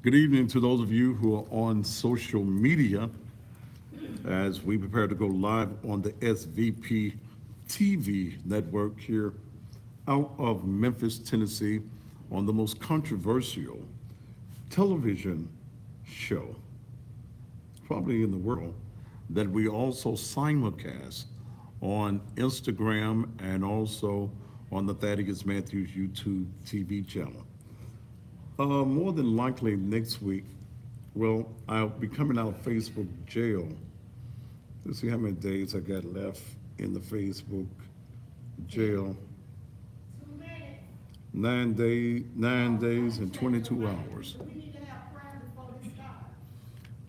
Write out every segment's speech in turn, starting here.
Good evening to those of you who are on social media as we prepare to go live on the SVP TV network here out of Memphis, Tennessee, on the most controversial television show, probably in the world, that we also simulcast on Instagram and also on the Thaddeus Matthews YouTube TV channel. More than likely next week, well, I'll be coming out of Facebook jail. Let's see how many days I got left in the Facebook jail. 9 days and 22 hours.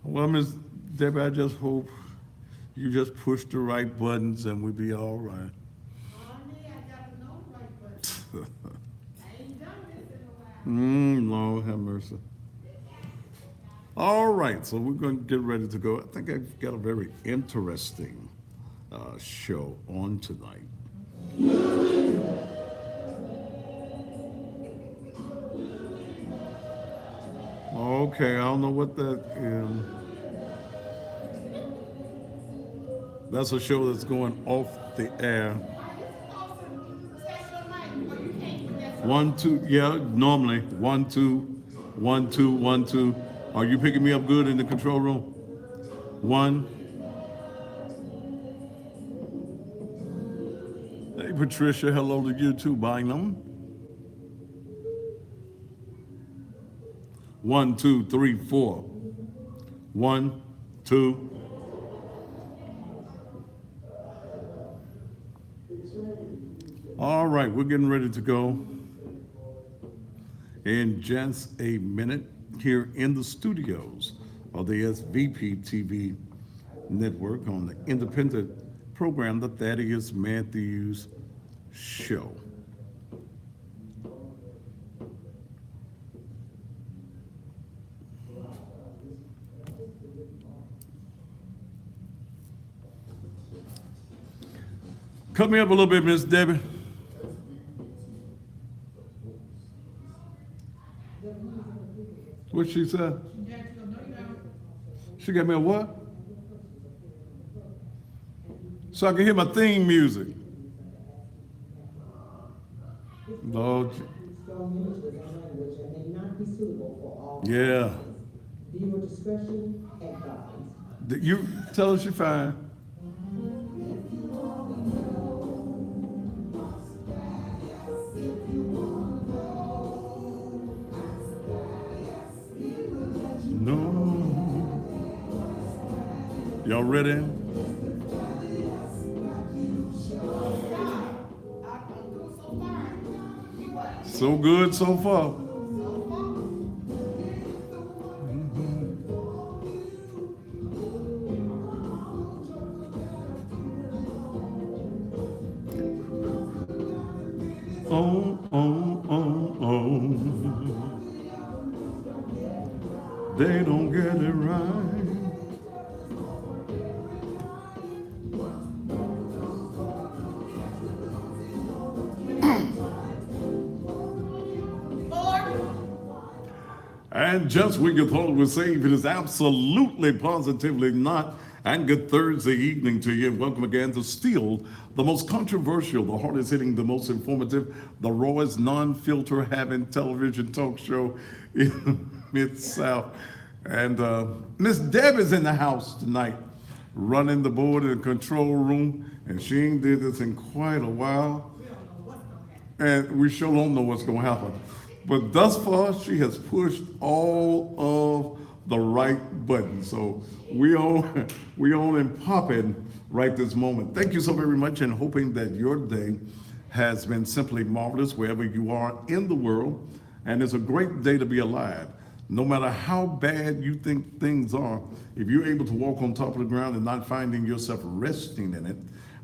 Well, Miss Debbie, I just hope you just push the right buttons and we'll be all right. Lord have mercy. All right, so we're going to get ready to go. I think I've got a very interesting show on tonight. Okay, I don't know what that is. That's a show that's going off the air. One, two, yeah, normally. 1, 2, 1, 2, 1, 2. Are you picking me up good in the control room? 1. Hey, Patricia, hello to you too, Bynum. 1, 2, 3, 4. 1, 2. All right, we're getting ready to go in just a minute here in the studios of the SVP TV network on the independent program, the Thaddeus Matthews Show. Cut me up a little bit, Miss Debbie. What she said? She got me a what? So I can hear my theme music. Lord. Yeah. You tell her she's fine. Y'all ready? So good so far. Oh. They don't get it right. And just when you thought it was safe, it is absolutely, positively not. And good Thursday evening to you. And welcome again to still the most controversial, the hardest hitting, the most informative, the rawest, non-filter having television talk show in Mid-South. And Miss Deb is in the house tonight, running the board in the control room. And she ain't did this in quite a while. And we sure don't know what's going to happen. But thus far, she has pushed all of the right buttons. So we on and popping right this moment. Thank you so very much, and hoping that your day has been simply marvelous wherever you are in the world. And it's a great day to be alive. No matter how bad you think things are, if you're able to walk on top of the ground and not finding yourself resting in it,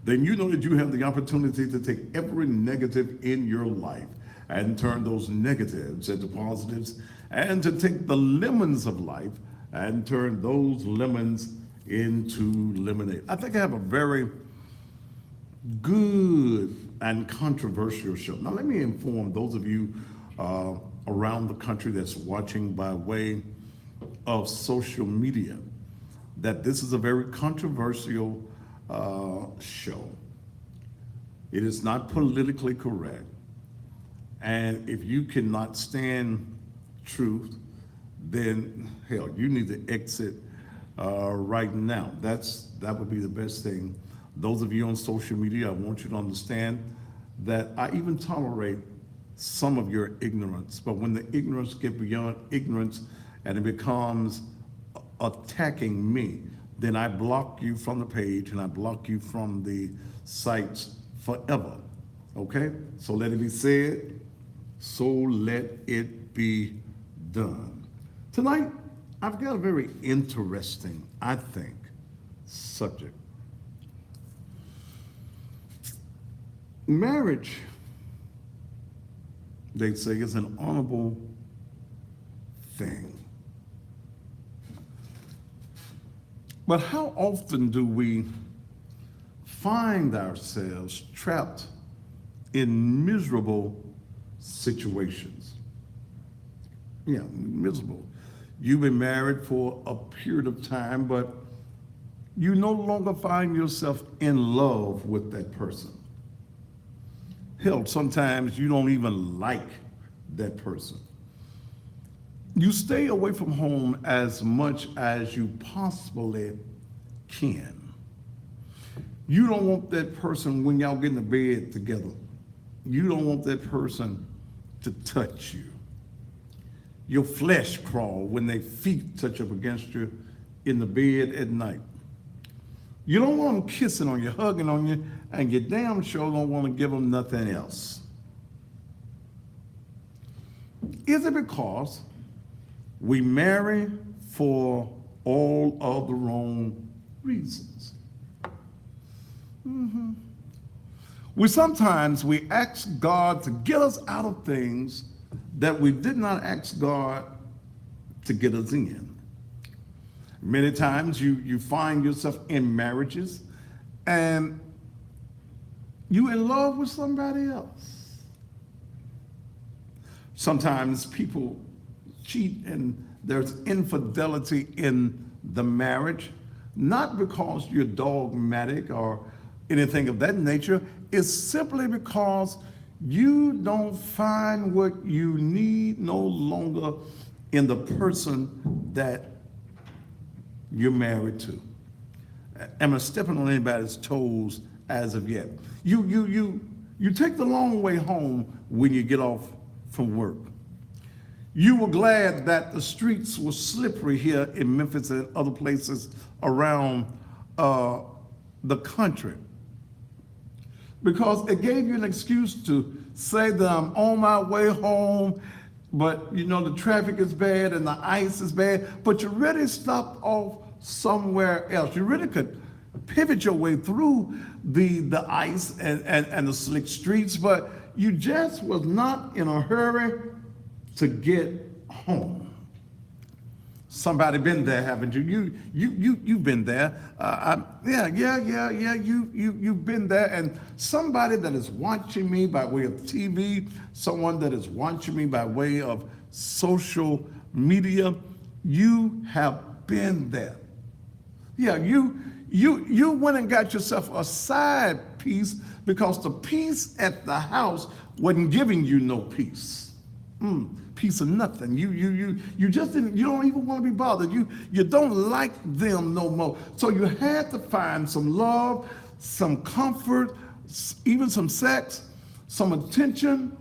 then you know that you have the opportunity to take every negative in your life and turn those negatives into positives, and to take the lemons of life and turn those lemons into lemonade. I think I have a very good and controversial show. Now, let me inform those of you around the country that's watching by way of social media that this is a very controversial show. It is not politically correct. And if you cannot stand truth, then hell, you need to exit right now. That would be the best thing. Those of you on social media, I want you to understand that I even tolerate some of your ignorance, but when the ignorance gets beyond ignorance and it becomes attacking me, then I block you from the page and I block you from the sites forever. Okay? So let it be said, so let it be done. Tonight, I've got a very interesting, I think, subject. Marriage, they say, is an honorable thing. But how often do we find ourselves trapped in miserable situations? Yeah, miserable. You've been married for a period of time, but you no longer find yourself in love with that person. Hell, sometimes you don't even like that person. You stay away from home as much as you possibly can. You don't want that person when y'all get in the bed together. You don't want that person to touch you. Your flesh crawl when their feet touch up against you in the bed at night. You don't want them kissing on you, hugging on you, and you damn sure don't want to give them nothing else. Is it because we marry for all of the wrong reasons? We ask God to get us out of things that we did not ask God to get us in. Many times you find yourself in marriages and you in love with somebody else. Sometimes people cheat and there's infidelity in the marriage, not because you're dogmatic or anything of that nature. It's simply because you don't find what you need no longer in the person that you're married to. Am I stepping on anybody's toes as of yet? You take the long way home when you get off from work. You were glad that the streets were slippery here in Memphis and other places around the country, because it gave you an excuse to say that I'm on my way home, but you know the traffic is bad and the ice is bad, but you really stopped off somewhere else. You really could pivot your way through the ice and the slick streets, but you just was not in a hurry to get home. Somebody been there, haven't you? You've been there. You've been there. And somebody that is watching me by way of TV, someone that is watching me by way of social media, you have been there. Yeah, you went and got yourself a side piece because the peace at the house wasn't giving you no peace. Piece of nothing. You just didn't. You don't even want to be bothered. You don't like them no more. So you had to find some love, some comfort, even some sex, some attention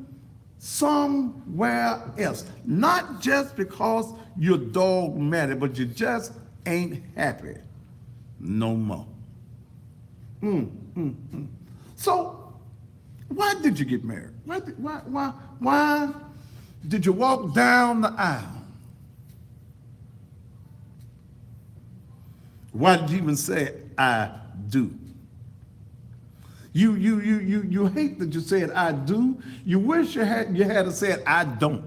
somewhere else. Not just because you're dogmatic, but you just ain't happy no more. So why did you get married? Why did you walk down the aisle? Why did you even say, I do? You hate that you said, I do. You wish you had said, I don't.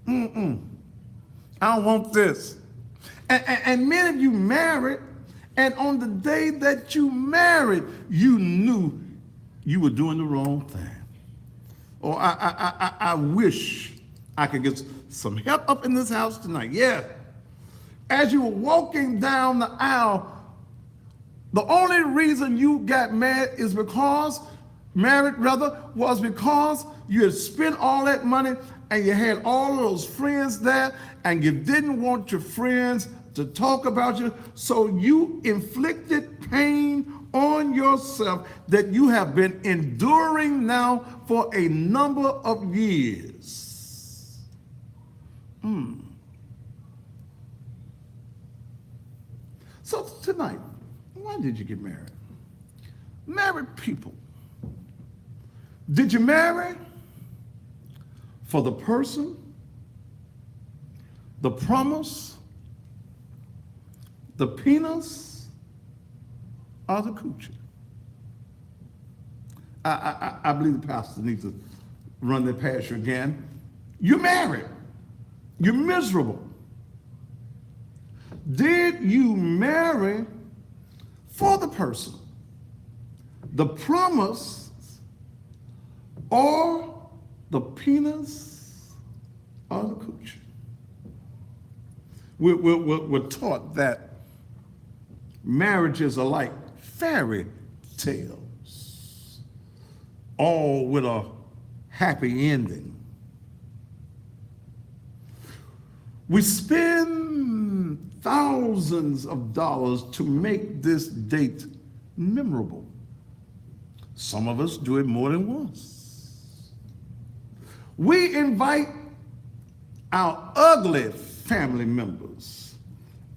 I don't want this. And many of you married, and on the day that you married, you knew you were doing the wrong thing. Or I wish I could get some help up in this house tonight. Yeah. As you were walking down the aisle, the only reason you got married was because you had spent all that money and you had all of those friends there and you didn't want your friends to talk about you. So you inflicted pain on yourself that you have been enduring now for a number of years. So tonight, why did you get married? Married people, did you marry for the person, the promise, the penis, or the coochie? I believe the pastor needs to run that past you again. You're married. You're miserable. Did you marry for the person, the promise, or the penis, or the coochie? We're taught that marriages are like fairy tales, all with a happy ending. We spend thousands of dollars to make this date memorable. Some of us do it more than once. We invite our ugly family members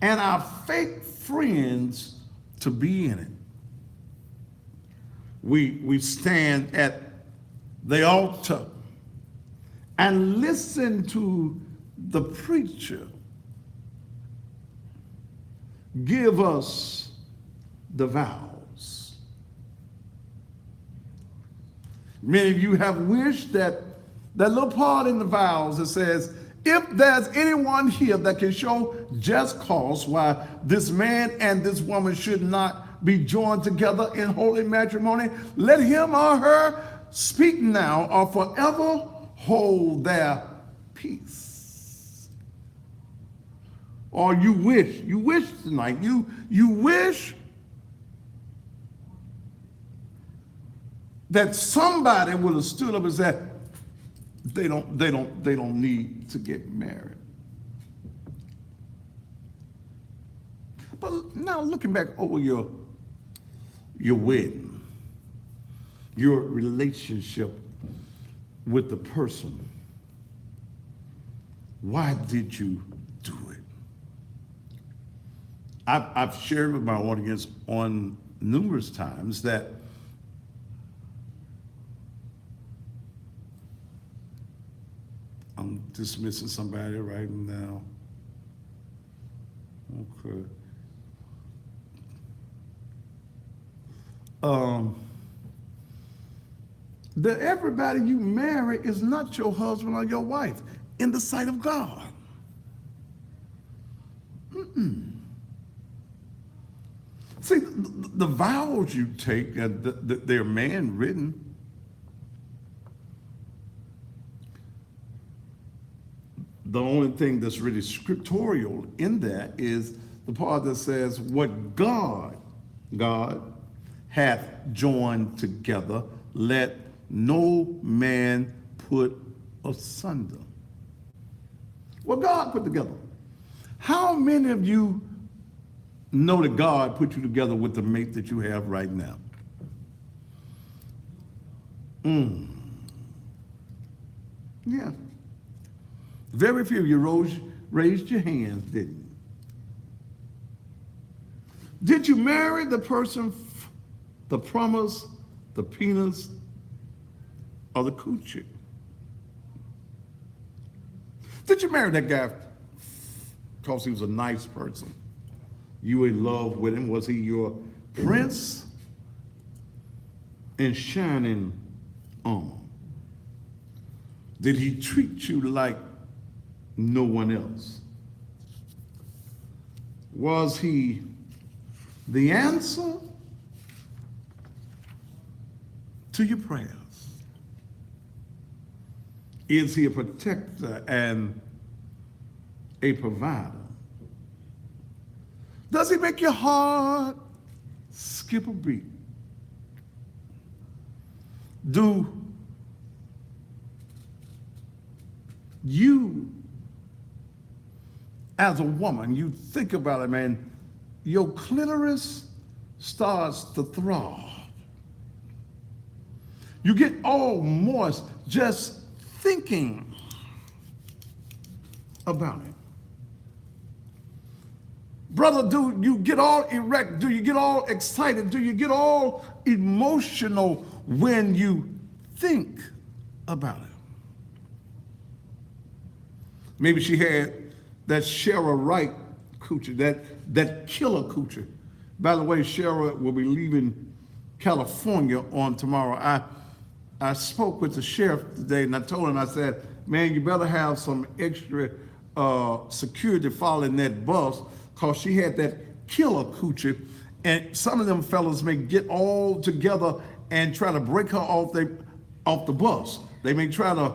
and our fake friends to be in it. We stand at the altar and listen to the preacher give us the vows. Many of you have wished that little part in the vows that says, if there's anyone here that can show just cause why this man and this woman should not be joined together in holy matrimony, let him or her speak now or forever hold their peace. Or you wish tonight, you wish that somebody would have stood up and said, they don't need to get married. But now looking back over your wedding, your relationship with the person, why did you do it? I've shared with my audience on numerous times that I'm dismissing somebody right now. Okay. That everybody you marry is not your husband or your wife in the sight of God. See, the vows you take, they're man-written. The only thing that's really scriptural in that is the part that says, what God hath joined together, let no man put asunder. What God put together. How many of you know that God put you together with the mate that you have right now? Yeah. Very few of you raised your hands, didn't you? Did you marry the person, the promise, the penis, or the coochie? Did you marry that guy because he was a nice person? You were in love with him? Was he your prince in shining armor? Did he treat you like no one else? Was he the answer to your prayers? Is he a protector and a provider? Does he make your heart skip a beat? Do you, as a woman, you think about it, man, your clitoris starts to throb. You get all moist just thinking about it. Brother, do you get all erect? Do you get all excited? Do you get all emotional when you think about it? Maybe she had that Shara Wright coochie, that killer coochie. By the way, Shara will be leaving California on tomorrow. I spoke with the sheriff today, and I told him, I said, man, you better have some extra security following that bus, because she had that killer coochie, and some of them fellas may get all together and try to break her off the bus. They may try to,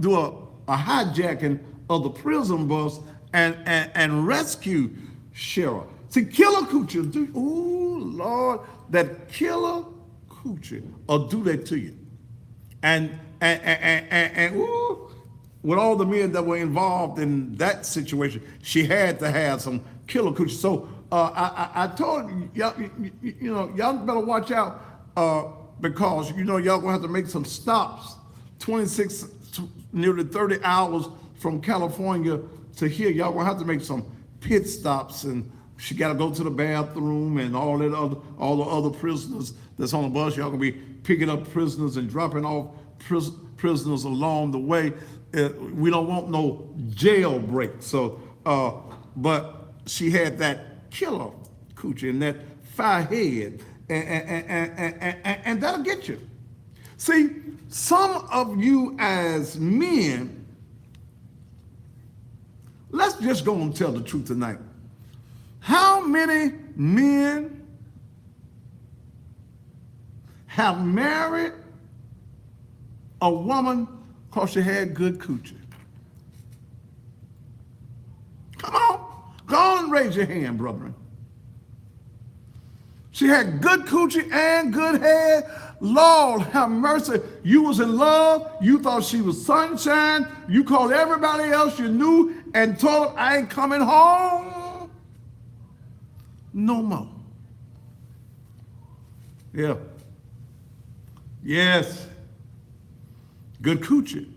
do a hijacking of the prison bus and rescue Shara. See, killer coochie, ooh, Lord, that killer coochie will do that to you. And ooh, with all the men that were involved in that situation, she had to have some killer coochie. So I told y'all, y'all better watch out because y'all gonna have to make some stops. 26, nearly 30 hours from California to here. Y'all gonna have to make some pit stops, and she got to go to the bathroom and all the other prisoners that's on the bus. Y'all gonna be picking up prisoners and dropping off prisoners along the way. We don't want no jailbreak. So, but she had that killer coochie and that fire head, and that'll get you. See, some of you as men, let's just go and tell the truth tonight. How many men have married a woman because she had good coochie? Come on, go on and raise your hand, brethren. She had good coochie and good head. Lord have mercy. You was in love. You thought she was sunshine. You called everybody else you knew and told them, I ain't coming home no more. Yeah. Yes. Good coochie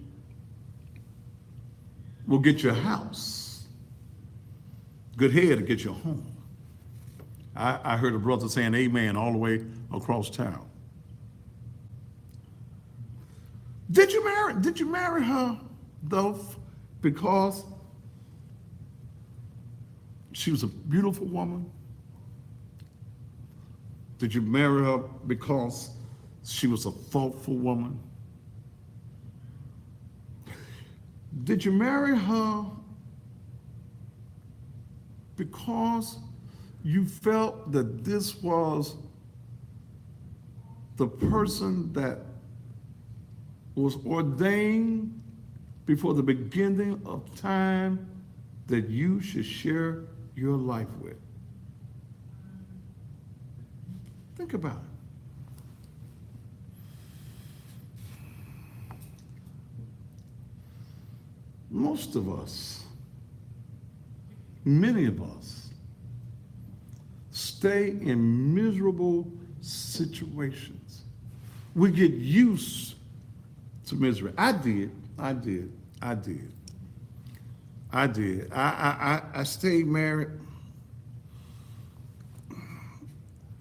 will get you a house. Good head will get you a home. I heard a brother saying amen all the way across town. Did you marry her though because she was a beautiful woman? Did you marry her because she was a thoughtful woman? Did you marry her because you felt that this was the person that was ordained before the beginning of time that you should share your life with? Think about it. Most of us, many of us, stay in miserable situations. We get used to misery. I did. I stayed married.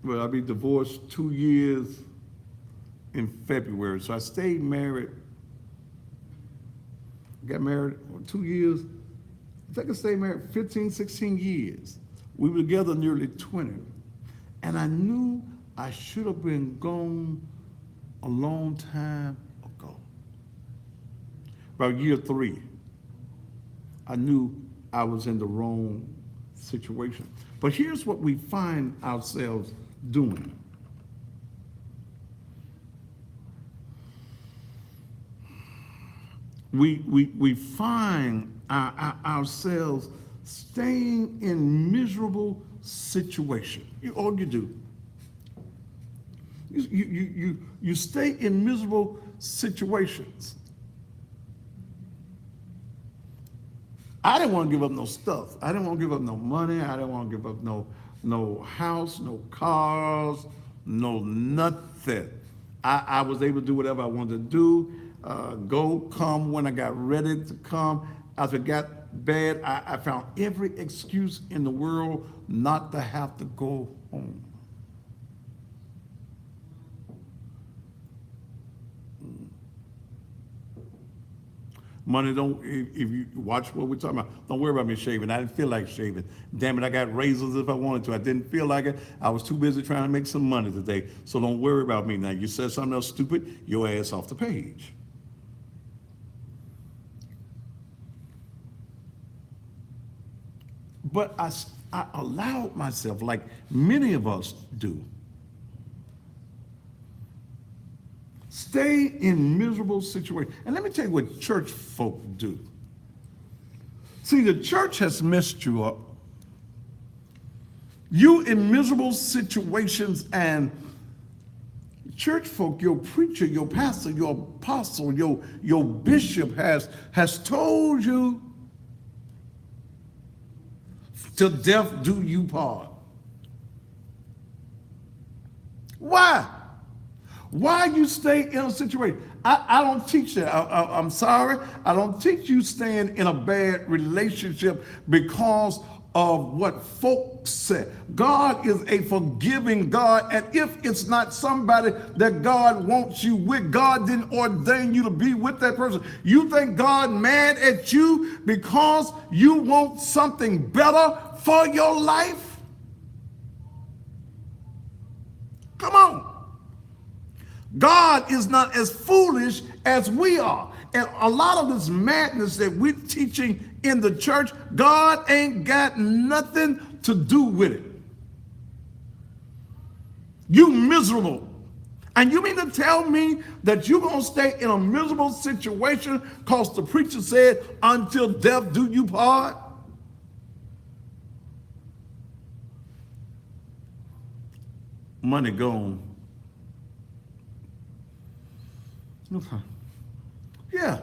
Well, I'll be divorced 2 years in February. So I stayed married. Got married 2 years. I think I stayed married 15, 16 years. We were together nearly 20. And I knew I should have been gone a long time ago. About year 3, I knew I was in the wrong situation. But here's what we find ourselves doing. we find ourselves staying in miserable situation. All you do. You stay in miserable situations. I didn't want to give up no stuff. I didn't want to give up no money. I didn't want to give up no house, no cars, no nothing. I was able to do whatever I wanted to do, come when I got ready to come. As it got bad, I found every excuse in the world not to have to go home. Money if you watch what we're talking about, don't worry about me shaving. I didn't feel like shaving. Damn it, I got razors if I wanted to. I didn't feel like it. I was too busy trying to make some money today. So don't worry about me now. You said something else stupid, your ass off the page. But I allowed myself, like many of us do, stay in miserable situations. And let me tell you what church folk do. See, the church has messed you up. You in miserable situations, and church folk, your preacher, your pastor, your apostle, your bishop has told you, till death do you part. Why? Why you stay in a situation? I don't teach that. I'm sorry. I don't teach you staying in a bad relationship because of what folks said. God is a forgiving God, and if it's not somebody that God wants you with, God didn't ordain you to be with that person. You think God mad at you because you want something better for your life? Come on. God is not as foolish as we are. And a lot of this madness that we're teaching in the church, God ain't got nothing to do with it. You miserable. And you mean to tell me that you're going to stay in a miserable situation because the preacher said, until death do you part? Money gone. Okay. Yeah.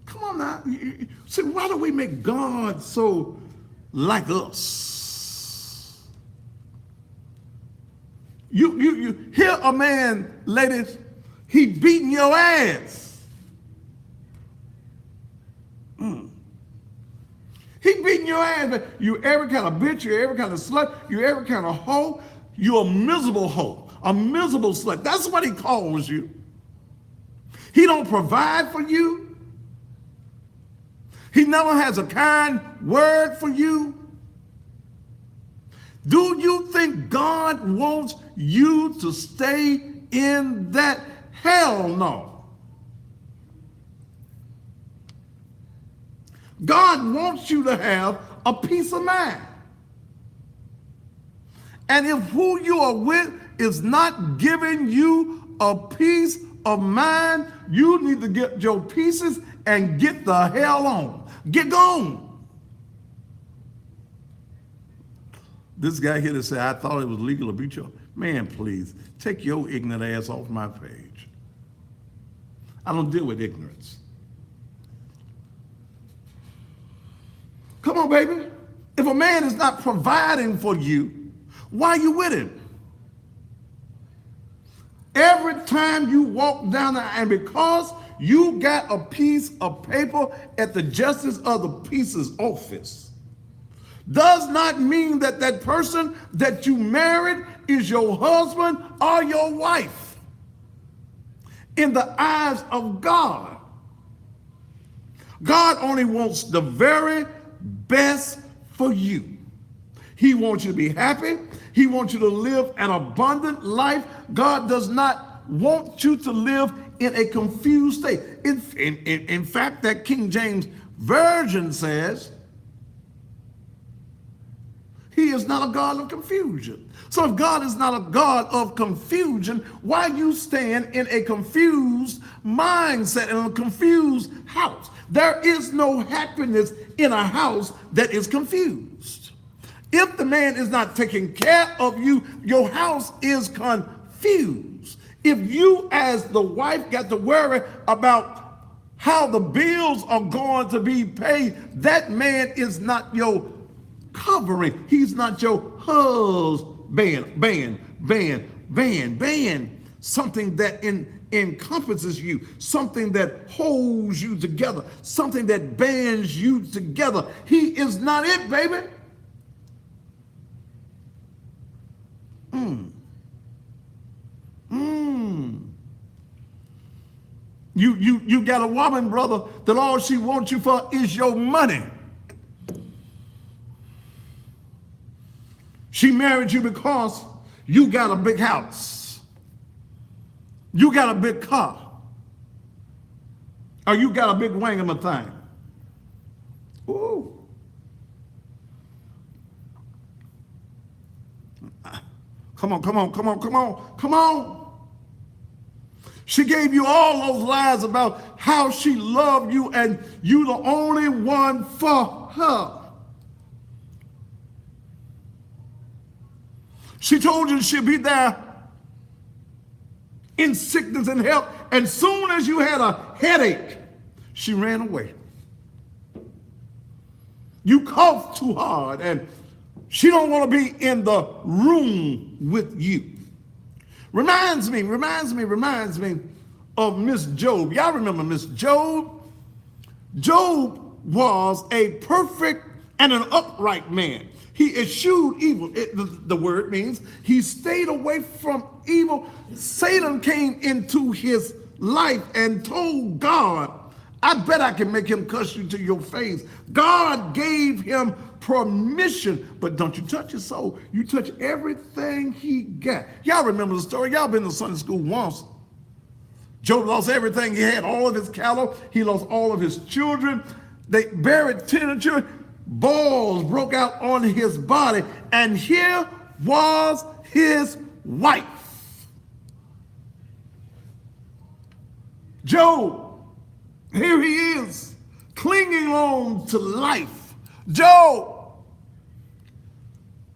Come on now. See, why do we make God so like us? You hear a man, ladies, he beating your ass. He beating your ass. You every kind of bitch, you every kind of slut, you every kind of hoe. You're a miserable hoe, a miserable slut. That's what he calls you. He don't provide for you. He never has a kind word for you. Do you think God wants you to stay in that? Hell no. God wants you to have a peace of mind. And if who you are with is not giving you a peace of mind, you need to get your pieces and get the hell on. Get gone. This guy here that said, I thought it was legal to beat you. Man, please, take your ignorant ass off my page. I don't deal with ignorance. Come on, baby. If a man is not providing for you, why are you with him? Every time you walk down there, and because you got a piece of paper at the justice of the peace's office, does not mean that that person that you married is your husband or your wife. In the eyes of God, God only wants the very best for you. He wants you to be happy. He wants you to live an abundant life. God does not want you to live in a confused state. In fact, that King James Version says, He is not a God of confusion. So if God is not a God of confusion, why you stand in a confused mindset, in a confused house? There is no happiness in a house that is confused. If the man is not taking care of you, your house is confused. If you as the wife got to worry about how the bills are going to be paid, that man is not your covering. He's not your husband. Something that encompasses you, something that holds you together, something that bands you together. He is not it, baby. You got a woman, brother, that all she wants you for is your money. She married you because you got a big house. You got a big car. Or you got a big wangama-thing. Ooh. Come on. She gave you all those lies about how she loved you and you the only one for her. She told you she'd be there in sickness and health, and soon as you had a headache, she ran away. You coughed too hard, and she don't want to be in the room with you. Reminds me of Miss Job. Y'all remember Miss Job? Job was a perfect and an upright man. He eschewed evil. The word means he stayed away from evil. Satan came into his life and told God, I bet I can make him cuss you to your face. God gave him permission, but don't you touch his soul. You touch everything he got. Y'all remember the story. Y'all been to Sunday school once. Job lost everything he had, all of his cattle. He lost all of his children. They buried 10 children. Balls broke out on his body, and here was his wife. Job, here he is, clinging on to life. Job,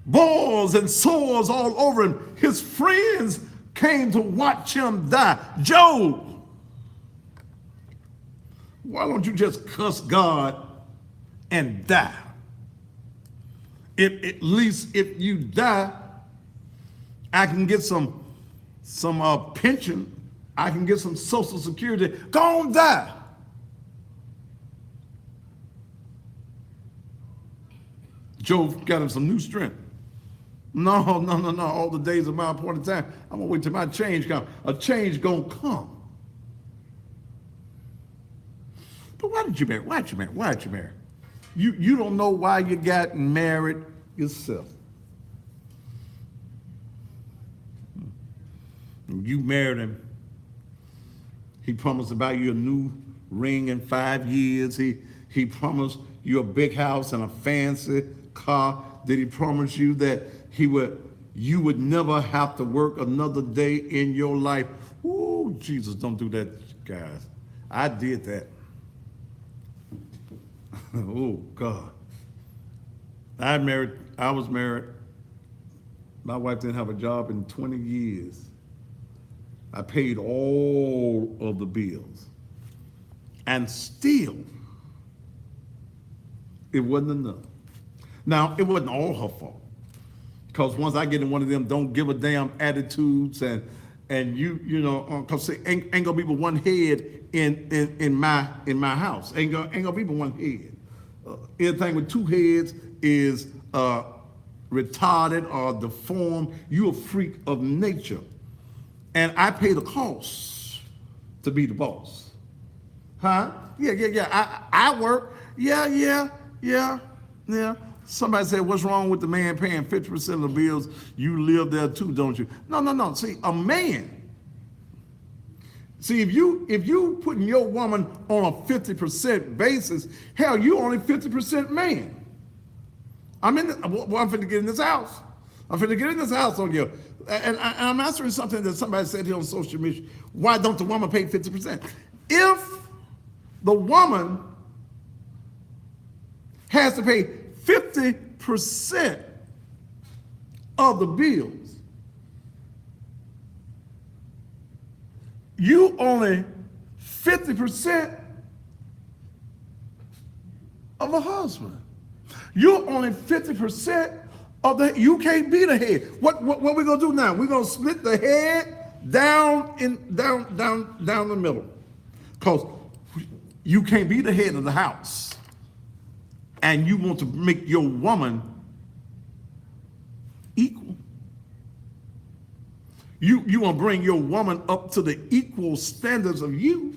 balls and sores all over him. His friends came to watch him die. Job, why don't you just cuss God and die? At least if you die, I can get some pension. I can get some Social Security. Go on, die. Job got him some new strength. No. All the days of my appointed time, I'm gonna wait till my change comes. A change gonna come. But why did you marry? You don't know why you got married yourself. You married him. He promised to buy you a new ring in 5 years. He promised you a big house and a fancy car. Did he promise you that you would never have to work another day in your life? Ooh, Jesus, don't do that, guys. I did that. Oh, God. I was married. My wife didn't have a job in 20 years. I paid all of the bills. And still, it wasn't enough. Now, it wasn't all her fault. Because once I get in one of them don't give a damn attitudes and you know, because ain't gonna be but one head in my house. Ain't gonna be but one head. Anything with two heads is retarded or deformed. You're a freak of nature. And I pay the cost to be the boss. Huh? Yeah. I work. Yeah. Somebody said, what's wrong with the man paying 50% of the bills? You live there too, don't you? No. See, a man. See, if you putting your woman on a 50% basis, hell, you only 50% man. I'm finna get in this house. I'm finna get in this house on you. And I'm answering something that somebody said here on social media. Why don't the woman pay 50%? If the woman has to pay 50% of the bills, you only 50% of the husband. You're only 50% of the, you can't be the head. What we gonna do now? We're gonna split the head down the middle. Because you can't be the head of the house. And you want to make your woman equal. You want to bring your woman up to the equal standards of you.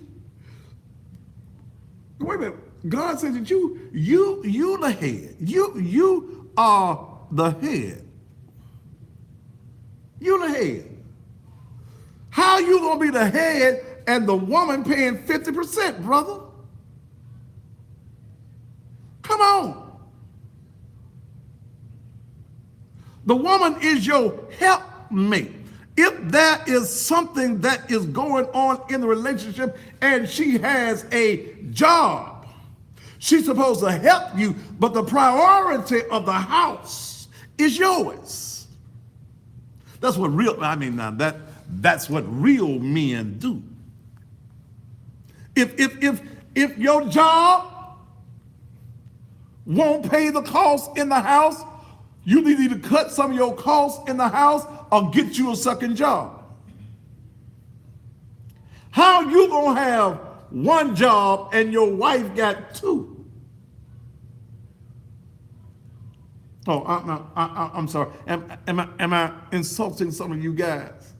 Wait a minute. God says that you the head. You are the head. You the head. How you gonna be the head and the woman paying 50%, brother? Come on. The woman is your helpmate. If there is something that is going on in the relationship and she has a job, she's supposed to help you, but the priority of the house is yours. That's what that's what real men do. If your job won't pay the costs in the house, you need to either cut some of your costs in the house or get you a second job. How you gonna have one job and your wife got two? Oh, I'm sorry. Am I insulting some of you guys?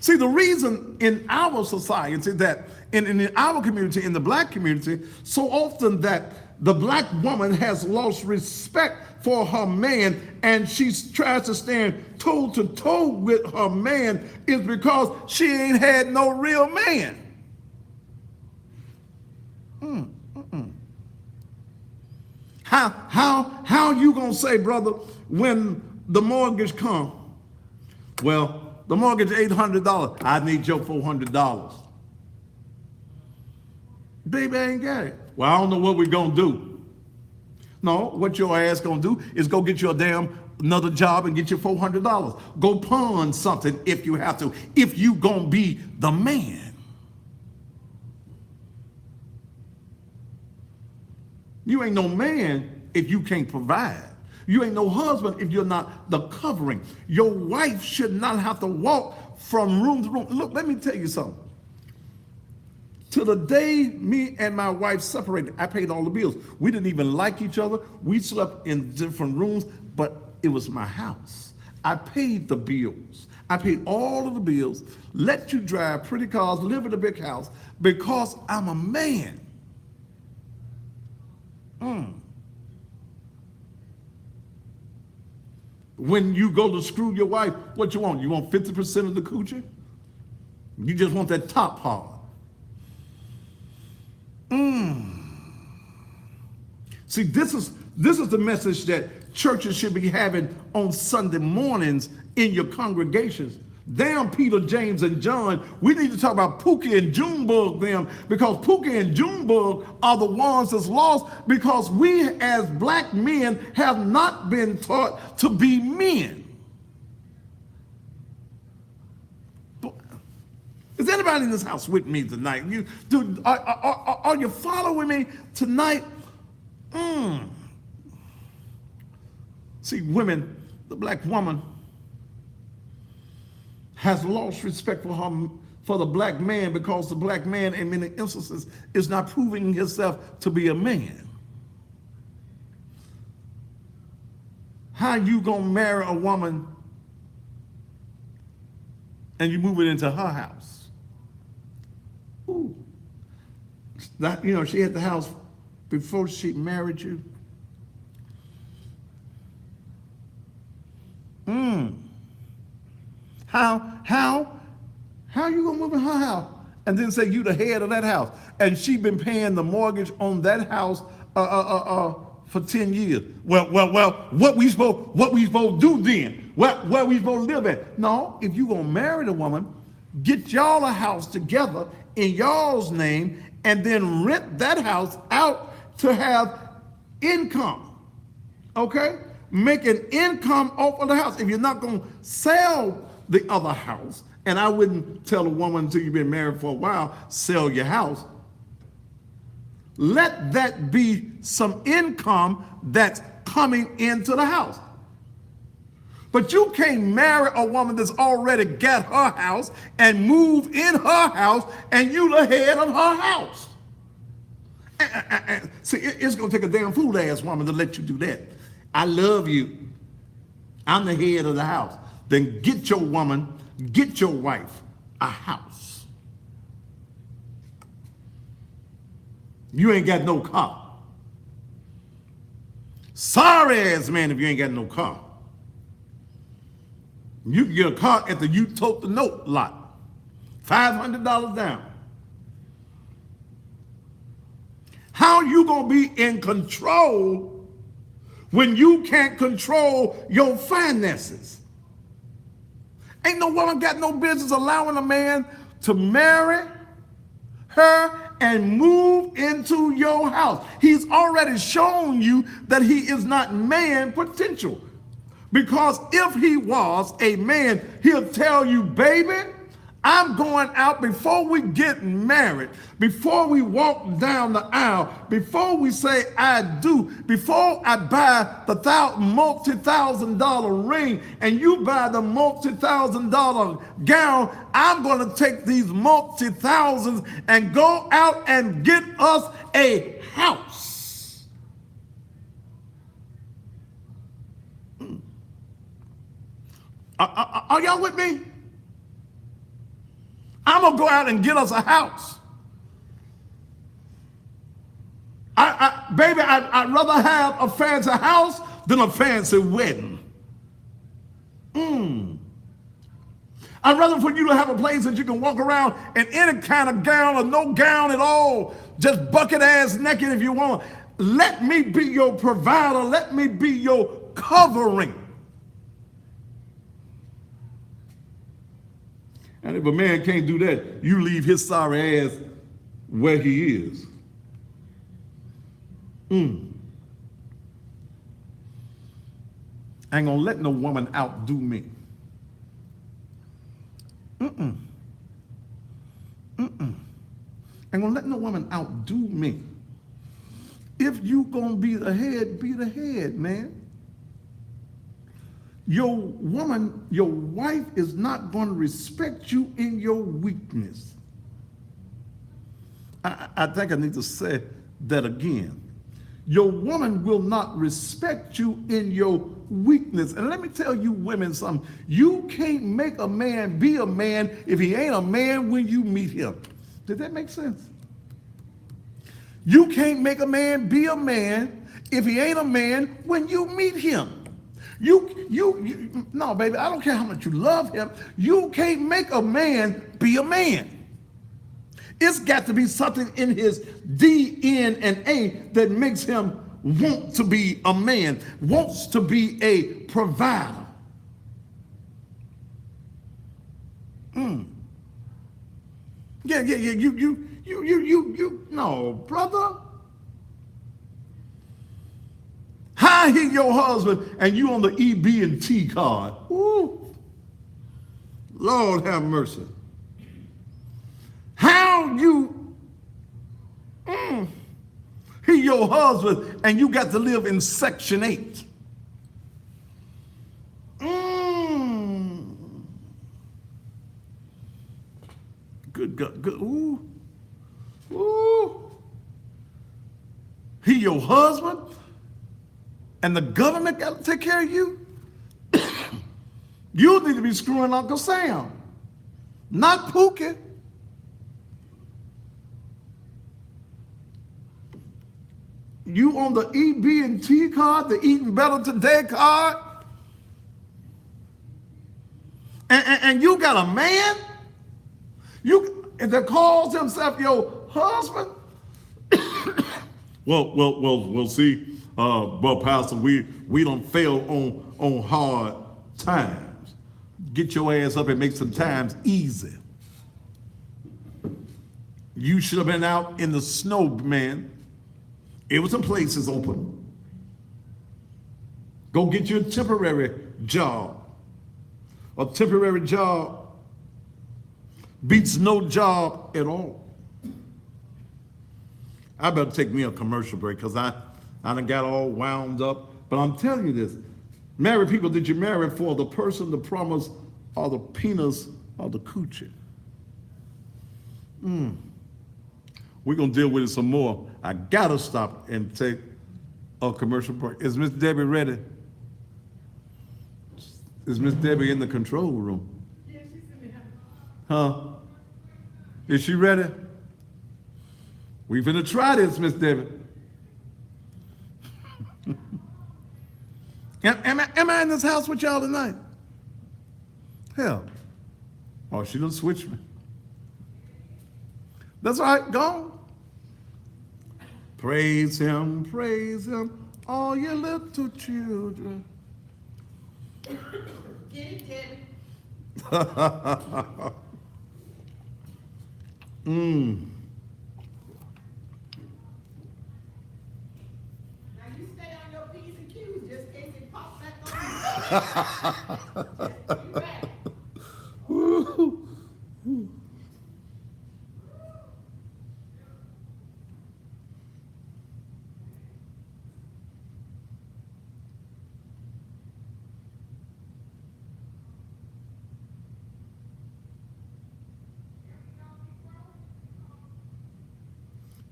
See, the reason in our society that in our community, in the black community, so often that the black woman has lost respect for her man and she tries to stand toe to toe with her man is because she ain't had no real man. How you gonna say, brother, when the mortgage come? Well, the mortgage $800. I need your $400. Baby, I ain't got it. Well, I don't know what we're gonna do. No, what your ass gonna do is go get you another job and get your $400. Go pawn something if you have to, if you gonna be the man. You ain't no man if you can't provide. You ain't no husband if you're not the covering. Your wife should not have to walk from room to room. Look, let me tell you something. To the day me and my wife separated, I paid all the bills. We didn't even like each other. We slept in different rooms, but it was my house. I paid the bills. I paid all of the bills, let you drive pretty cars, live in a big house, because I'm a man. When you go to screw your wife, what you want? You want 50% of the coochie? You just want that top part. See, this is the message that churches should be having on Sunday mornings in your congregations. Damn Peter, James, and John. We need to talk about Pookie and Junebug them, because Pookie and Junebug are the ones that's lost because we as black men have not been taught to be men. Is anybody in this house with me tonight? Are you following me tonight? See, women, the black woman has lost respect for the black man because the black man in many instances is not proving himself to be a man. How you gonna marry a woman and you move it into her house? Ooh. That, she had the house before she married you. How you gonna move in her house and then say you the head of that house and she been paying the mortgage on that house for 10 years. Well, what we supposed to do then? Where we supposed to live at? No, if you gonna marry the woman, get y'all a house together in y'all's name, and then rent that house out to have income. Okay? Make an income off of the house. If you're not gonna sell the other house, and I wouldn't tell a woman until you've been married for a while, sell your house. Let that be some income that's coming into the house. But you can't marry a woman that's already got her house and move in her house, and you the head of her house. See, it's going to take a damn fool-ass woman to let you do that. I love you. I'm the head of the house. Then get your woman, get your wife a house. You ain't got no car. Sorry ass man if you ain't got no car. You can get a car at the You Tote the Note lot. $500 down. How you gonna be in control when you can't control your finances? Ain't no woman got no business allowing a man to marry her and move into your house. He's already shown you that he is not man potential. Because if he was a man, he'll tell you, baby, I'm going out before we get married, before we walk down the aisle, before we say I do, before I buy the multi-thousand-dollar ring and you buy the multi-thousand-dollar gown, I'm going to take these multi-thousands and go out and get us a house. Are y'all with me? I'm going to go out and get us a house. Baby, I'd rather have a fancy house than a fancy wedding. I'd rather for you to have a place that you can walk around in any kind of gown or no gown at all, just bucket ass naked if you want. Let me be your provider. Let me be your covering. And if a man can't do that, you leave his sorry ass where he is. Ain't gonna let no woman outdo me. Ain't gonna let no woman outdo me. If you gonna be the head, man. Your woman, your wife is not going to respect you in your weakness. I think I need to say that again. Your woman will not respect you in your weakness. And let me tell you women something. You can't make a man be a man if he ain't a man when you meet him. Did that make sense? You can't make a man be a man if he ain't a man when you meet him. No, baby, I don't care how much you love him. You can't make a man be a man. It's got to be something in his DNA that makes him want to be a man, wants to be a provider. Yeah, no, brother. How he your husband and you on the EB&T card? Ooh, Lord have mercy. How you, he your husband and you got to live in Section 8. Good God, good, ooh. He your husband? And the government got to take care of you? You need to be screwing Uncle Sam, not Pookie. You on the EB&T card, the Eating Better Today card, and you got a man that calls himself your husband? Well, see. But Pastor, we don't fail on hard times. Get your ass up and make some times easy. You should have been out in the snow, man. It was some places open. Go get you a temporary job. A temporary job beats no job at all. I better take me a commercial break because I done got all wound up. But I'm telling you this, married people, did you marry for the person, the promise, or the penis, or the coochie? We're going to deal with it some more. I got to stop and take a commercial break. Is Miss Debbie ready? Is Miss Debbie in the control room? Yeah, she's in there. Huh? Is she ready? We finna try this, Miss Debbie. Am I in this house with y'all tonight? Hell. Oh, she done switched me. That's all right, go on. Praise him, all you little children. Get it, Debbie. Now you stay on your P's and Q's just in case it pops back on you. You back.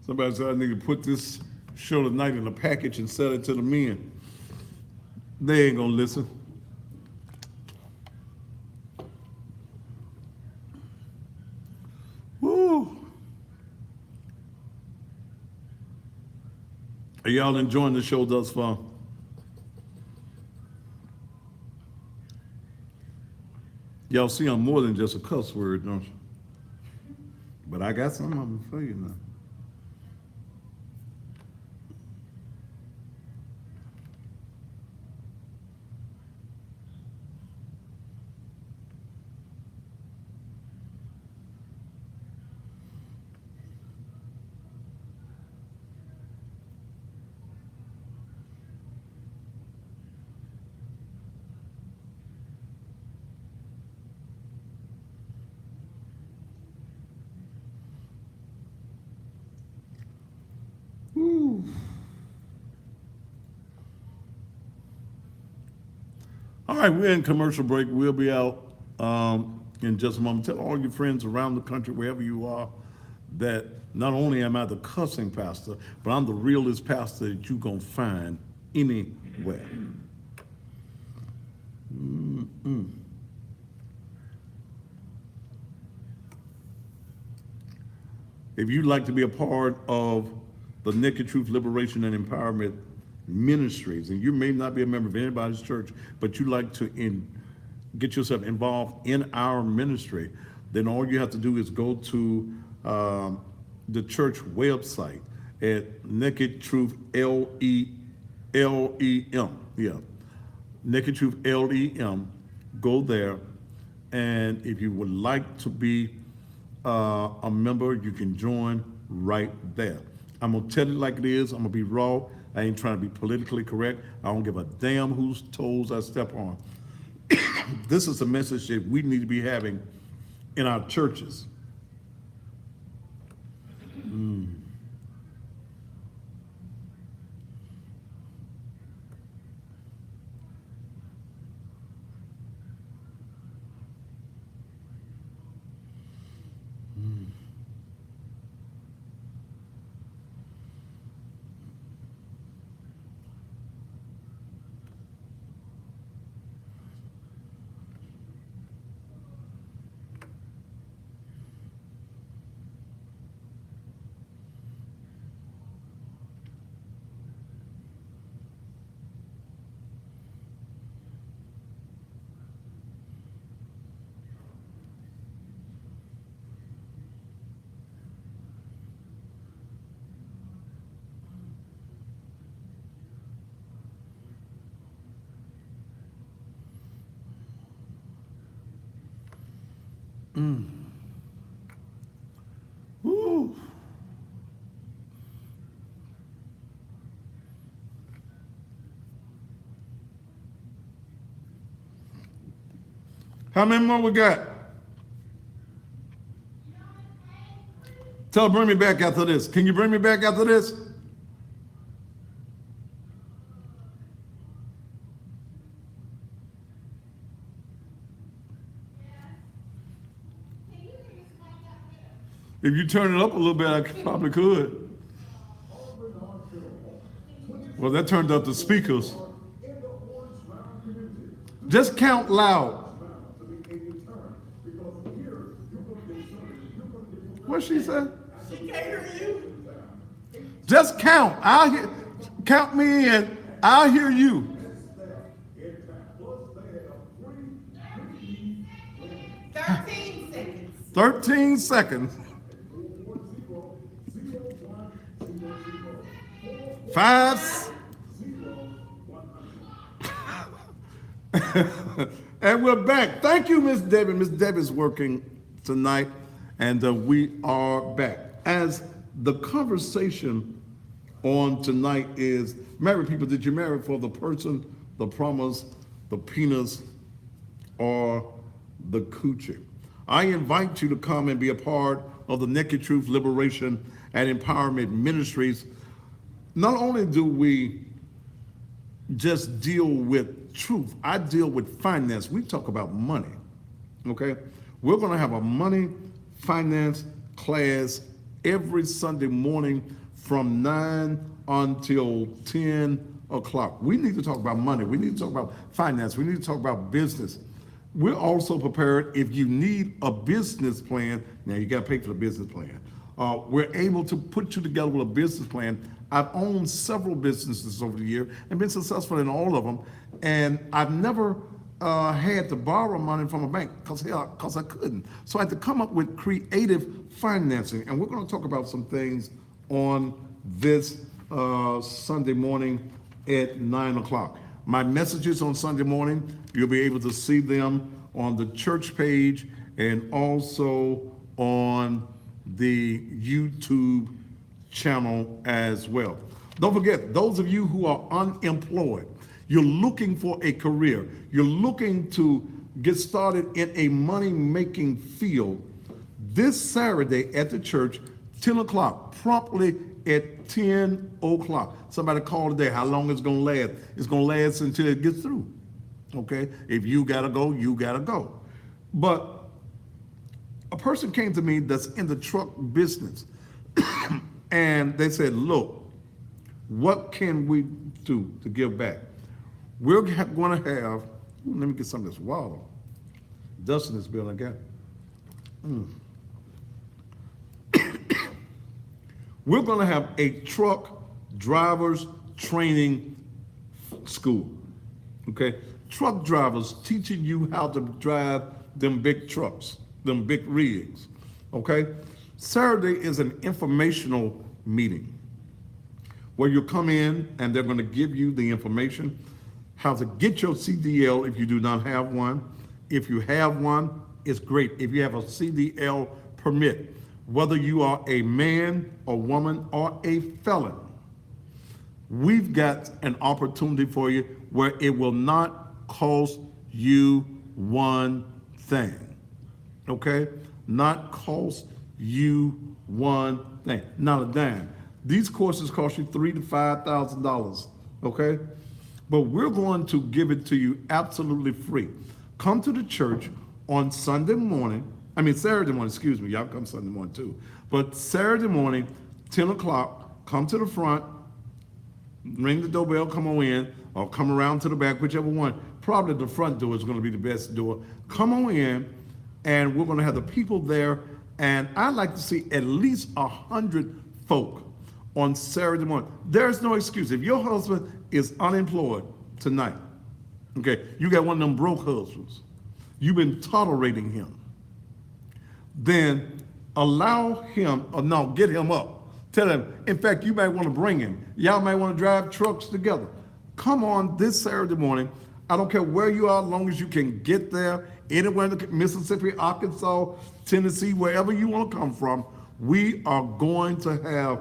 Somebody said I need to put this show tonight in a package and sell it to the men. They ain't gonna listen. Woo. Are y'all enjoying the show thus far? Y'all see I'm more than just a cuss word, don't you? But I got some of them for you now. All right, we're in commercial break. We'll be out in just a moment. Tell all your friends around the country, wherever you are, that not only am I the cussing pastor, but I'm the realest pastor that you're going to find anywhere. If you'd like to be a part of the Naked Truth Liberation and Empowerment Ministries, and you may not be a member of anybody's church, but you like to get yourself involved in our ministry, then all you have to do is go to the church website at Naked Truth LEM. Yeah, Naked Truth LEM. Go there, and if you would like to be a member, you can join right there. I'm gonna tell it like it is. I'm gonna be raw. I ain't trying to be politically correct. I don't give a damn whose toes I step on. This is a message that we need to be having in our churches. Woo. How many more we got? Tell her, bring me back after this. Can you bring me back after this? If you turn it up a little bit, I probably could. Well, that turned up the speakers. Just count loud. What she said? She can't hear you. Just count. Count me in. I'll hear you. 13 seconds. 13 seconds. 5. And we're back. Thank you, Miss Debbie. Miss Debbie's working tonight, and we are back. As the conversation on tonight is, married people, did you marry for the person, the promise, the penis, or the coochie? I invite you to come and be a part of the Naked Truth Liberation and Empowerment Ministries. Not only do we just deal with truth, I deal with finance. We talk about money, okay? We're gonna have a money finance class every Sunday morning from 9 until 10 o'clock. We need to talk about money. We need to talk about finance. We need to talk about business. We're also prepared if you need a business plan. Now you gotta pay for the business plan. We're able to put you together with a business plan. I've owned several businesses over the year and been successful in all of them. And I've never had to borrow money from a bank because I couldn't. So I had to come up with creative financing. And we're gonna talk about some things on this Sunday morning at 9 o'clock. My messages on Sunday morning, you'll be able to see them on the church page and also on the YouTube channel as well. Don't forget, those of you who are unemployed, you're looking for a career, you're looking to get started in a money-making field, this Saturday at the church, 10 o'clock, promptly at 10 o'clock. Somebody called today, how long it's gonna last? It's gonna last until it gets through, okay? If you gotta go, you gotta go. But a person came to me that's in the truck business and they said, look, what can we do to give back? We're gonna have, let me get some of this water. Dust in this building again. We're gonna have a truck drivers training school, okay? Truck drivers teaching you how to drive them big trucks, them big rigs, okay? Saturday is an informational meeting where you come in and they're gonna give you the information, how to get your CDL if you do not have one. If you have one, it's great. If you have a CDL permit, whether you are a man, a woman, or a felon, we've got an opportunity for you where it will not cost you one thing, okay? Not cost you one thing, not a dime. These courses cost you $3,000 to $5,000, okay? But we're going to give it to you absolutely free. Come to the church on Saturday morning, excuse me, y'all come Sunday morning too. But Saturday morning, 10 o'clock, come to the front, ring the doorbell, come on in, or come around to the back, whichever one. Probably the front door is gonna be the best door. Come on in, and we're gonna have the people there, and I'd like to see at least 100 folk on Saturday morning. There's no excuse. If your husband is unemployed tonight, okay, you got one of them broke husbands, you've been tolerating him, then allow him, or no, get him up. Tell him, in fact, you might want to bring him. Y'all might want to drive trucks together. Come on this Saturday morning. I don't care where you are, as long as you can get there anywhere in Mississippi, Arkansas, Tennessee, wherever you want to come from, we are going to have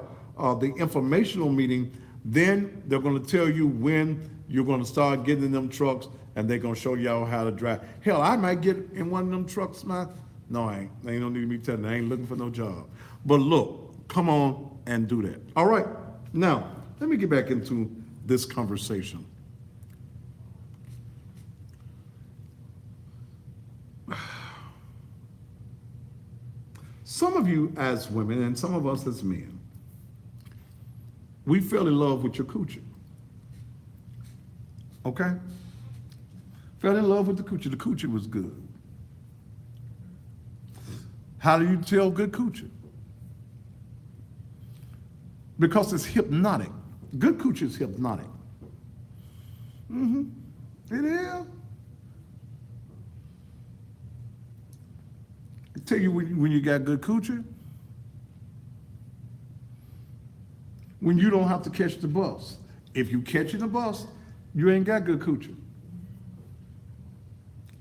the informational meeting. Then they're going to tell you when you're going to start getting in them trucks, and they're going to show y'all how to drive. Hell, I might get in one of them trucks, man. No, I ain't. Ain't no need to be telling you. I ain't looking for no job. But look, come on and do that. All right. Now, let me get back into this conversation. Some of you as women and some of us as men, we fell in love with your coochie. Okay? Fell in love with the coochie. The coochie was good. How do you tell good coochie? Because it's hypnotic. Good coochie is hypnotic. It is. I tell you when you got good coochie, when you don't have to catch the bus. If you catching the bus, you ain't got good coochie.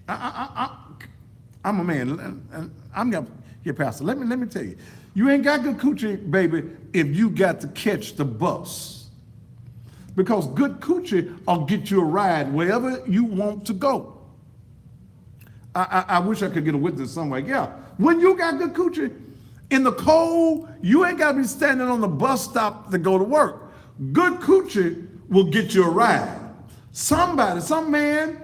I'm a man, and I'm your pastor. Let me tell you, you ain't got good coochie, baby, if you got to catch the bus. Because good coochie will get you a ride wherever you want to go. I wish I could get a witness somewhere. Yeah, when you got good coochie, in the cold, you ain't got to be standing on the bus stop to go to work. Good coochie will get you a ride. Some man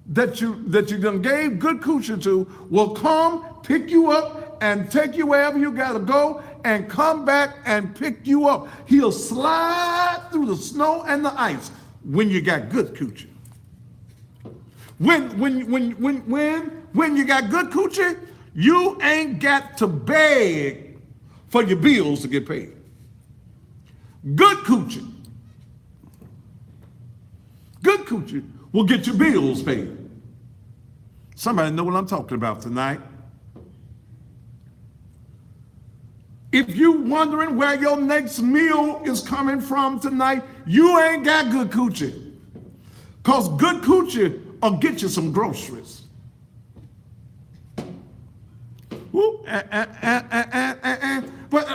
that you done gave good coochie to will come, pick you up, and take you wherever you got to go, and come back and pick you up. He'll slide through the snow and the ice when you got good coochie. When you got good coochie, you ain't got to beg for your bills to get paid. Good coochie. Good coochie will get your bills paid. Somebody know what I'm talking about tonight. If you wondering where your next meal is coming from tonight, you ain't got good coochie. Because good coochie will get you some groceries. But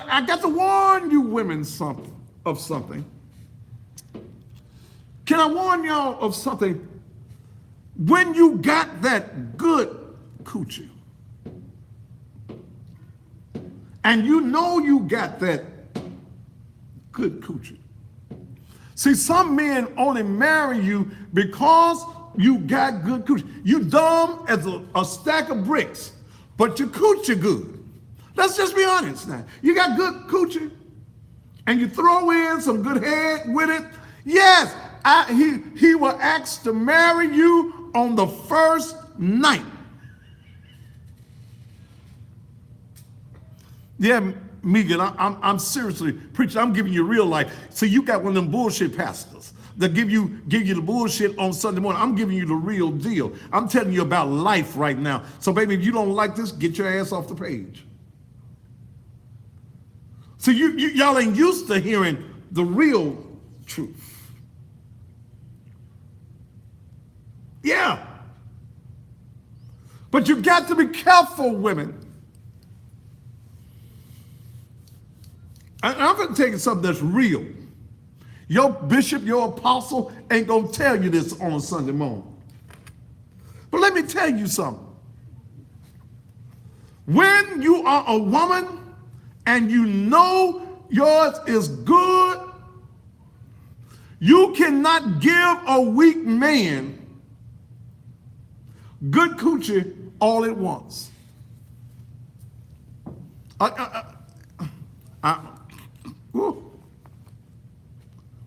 I got to warn you women of something. Can I warn y'all of something? When you got that good coochie, and you know you got that good coochie. See, some men only marry you because you got good coochie. You dumb as a stack of bricks, but your coochie good. Let's just be honest now. You got good coochie, and you throw in some good head with it. Yes, he will ask to marry you on the first night. Yeah, Megan, I'm seriously preaching. I'm giving you real life. So you got one of them bullshit pastors that give you the bullshit on Sunday morning. I'm giving you the real deal. I'm telling you about life right now. So baby, if you don't like this, get your ass off the page. So y'all ain't used to hearing the real truth. Yeah. But you got to be careful, women. I'm going to tell you something that's real. Your bishop, your apostle ain't going to tell you this on a Sunday morning. But let me tell you something. When you are a woman and you know yours is good, you cannot give a weak man good coochie all at once.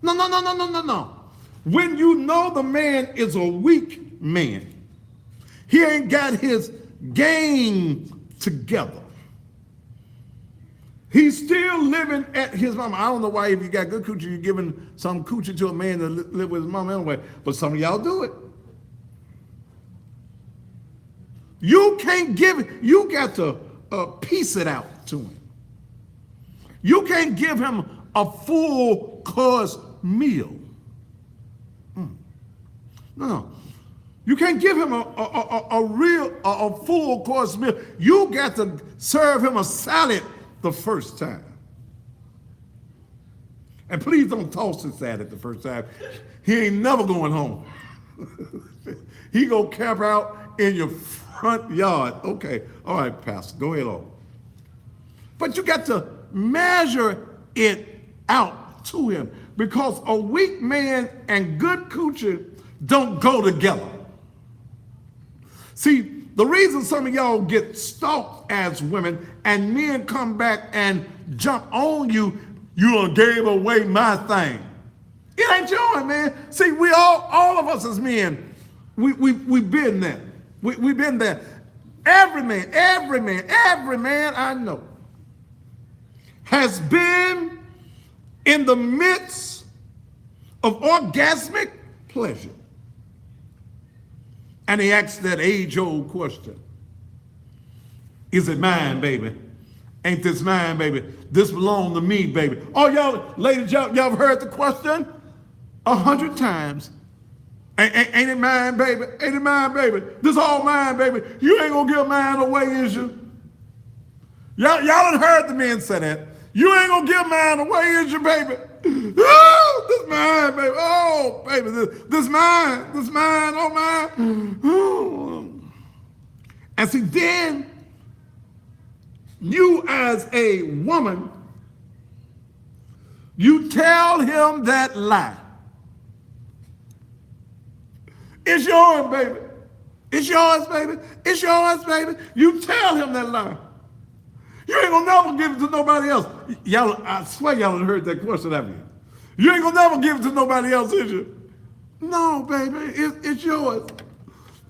No. When you know the man is a weak man, he ain't got his game together. He's still living at his mama. I don't know why if you got good coochie, you're giving some coochie to a man that live with his mama anyway, but some of y'all do it. You can't give it. You got to piece it out to him. You can't give him a full course meal. No. You can't give him a full course meal. You got to serve him a salad the first time. And please don't toss the salad the first time. He ain't never going home. He gonna camp out in your front yard. Okay, all right, Pastor, go ahead on. But you got to measure it out to him, because a weak man and good coochie don't go together. See, the reason some of y'all get stalked as women and men come back and jump on you, you done gave away my thing. It ain't yours, man. See, we all of us as men, we've been there. We've been there. Every man I know has been in the midst of orgasmic pleasure. And he asks that age-old question. Is it mine, baby? Ain't this mine, baby? This belongs to me, baby. Oh, y'all, ladies, y'all heard the question 100 times. Ain't it mine, baby? Ain't it mine, baby? This all mine, baby. You ain't gonna give mine away, is you? Y'all done heard the men say that. You ain't gonna give mine away, is you, baby? Oh, this mine, baby. Oh, baby, this mine, oh mine. Oh. And see, then you as a woman, you tell him that lie. It's yours, baby. It's yours, baby. It's yours, baby. You tell him that lie. You ain't gonna never give it to nobody else. Y'all, I swear y'all have heard that question, haven't you? You ain't gonna never give it to nobody else, is you? No, baby, it's yours.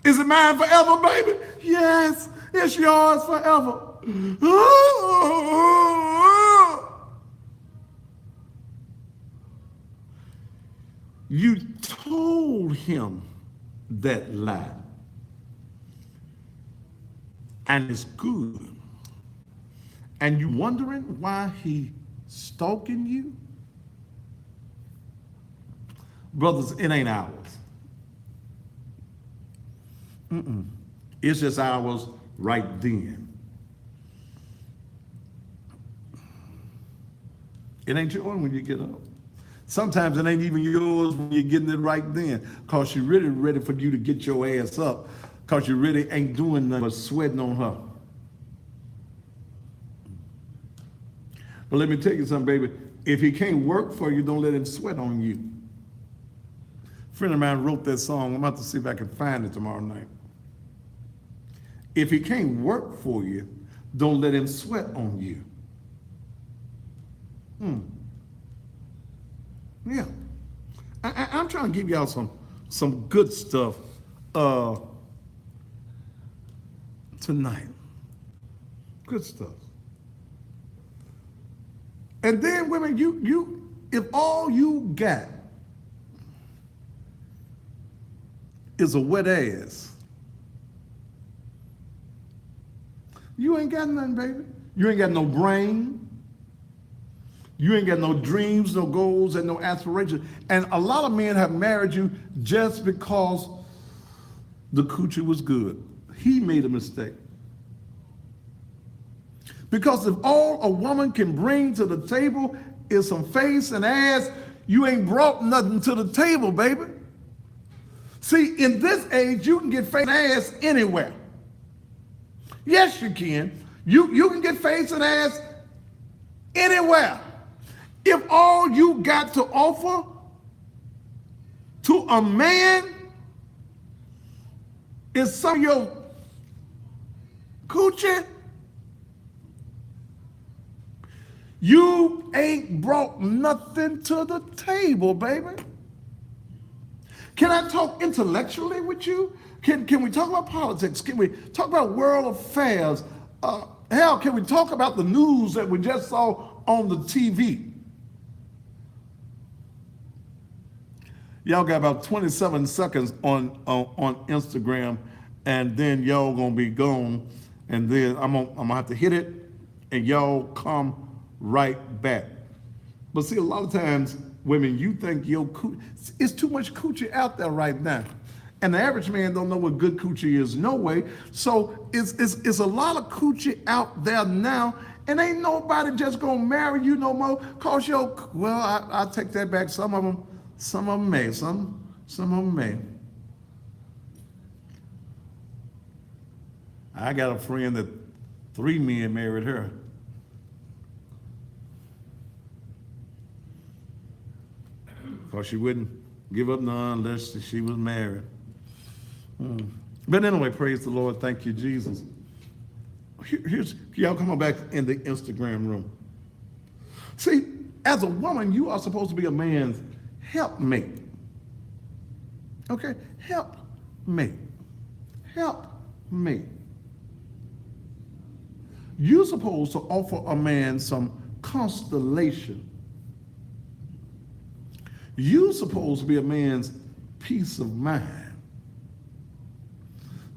Is it mine forever, baby? Yes, it's yours forever. You told him that lie. And it's good. And you wondering why he stalking you? Brothers, it ain't ours. It's just ours right then. It ain't yours when you get up. Sometimes it ain't even yours when you're getting it right then, because you're really ready for you to get your ass up, because you really ain't doing nothing but sweating on her. But let me tell you something, baby. If he can't work for you, don't let him sweat on you. A friend of mine wrote that song. I'm about to see if I can find it tomorrow night. If he can't work for you, don't let him sweat on you. Yeah. I'm trying to give y'all some good stuff tonight. Good stuff. And then women, you if all you got is a wet ass, you ain't got nothing, baby. You ain't got no brain. You ain't got no dreams, no goals, and no aspirations. And a lot of men have married you just because the coochie was good. He made a mistake. Because if all a woman can bring to the table is some face and ass, you ain't brought nothing to the table, baby. See, in this age, you can get face and ass anywhere. Yes, you can. You can get face and ass anywhere. If all you got to offer to a man is some of your coochie, you ain't brought nothing to the table, baby. Can I talk intellectually with you? Can we talk about politics? Can we talk about world affairs? Hell, can we talk about the news that we just saw on the TV? Y'all got about 27 seconds on Instagram, and then y'all gonna be gone, and then I'm gonna have to hit it, and y'all come right back. But see, a lot of times, women, you think it's too much coochie out there right now. And the average man don't know what good coochie is no way. So it's a lot of coochie out there now, and ain't nobody just gonna marry you no more. Cause I take that back. Some of them may. Some of them may. I got a friend that 3 men married her. Because she wouldn't give up none unless she was married. But anyway, praise the Lord. Thank you, Jesus. Y'all come on back in the Instagram room. See, as a woman, you are supposed to be a man's helpmate. Okay? Helpmate. Helpmate. You're supposed to offer a man some constellation. You're supposed to be a man's peace of mind.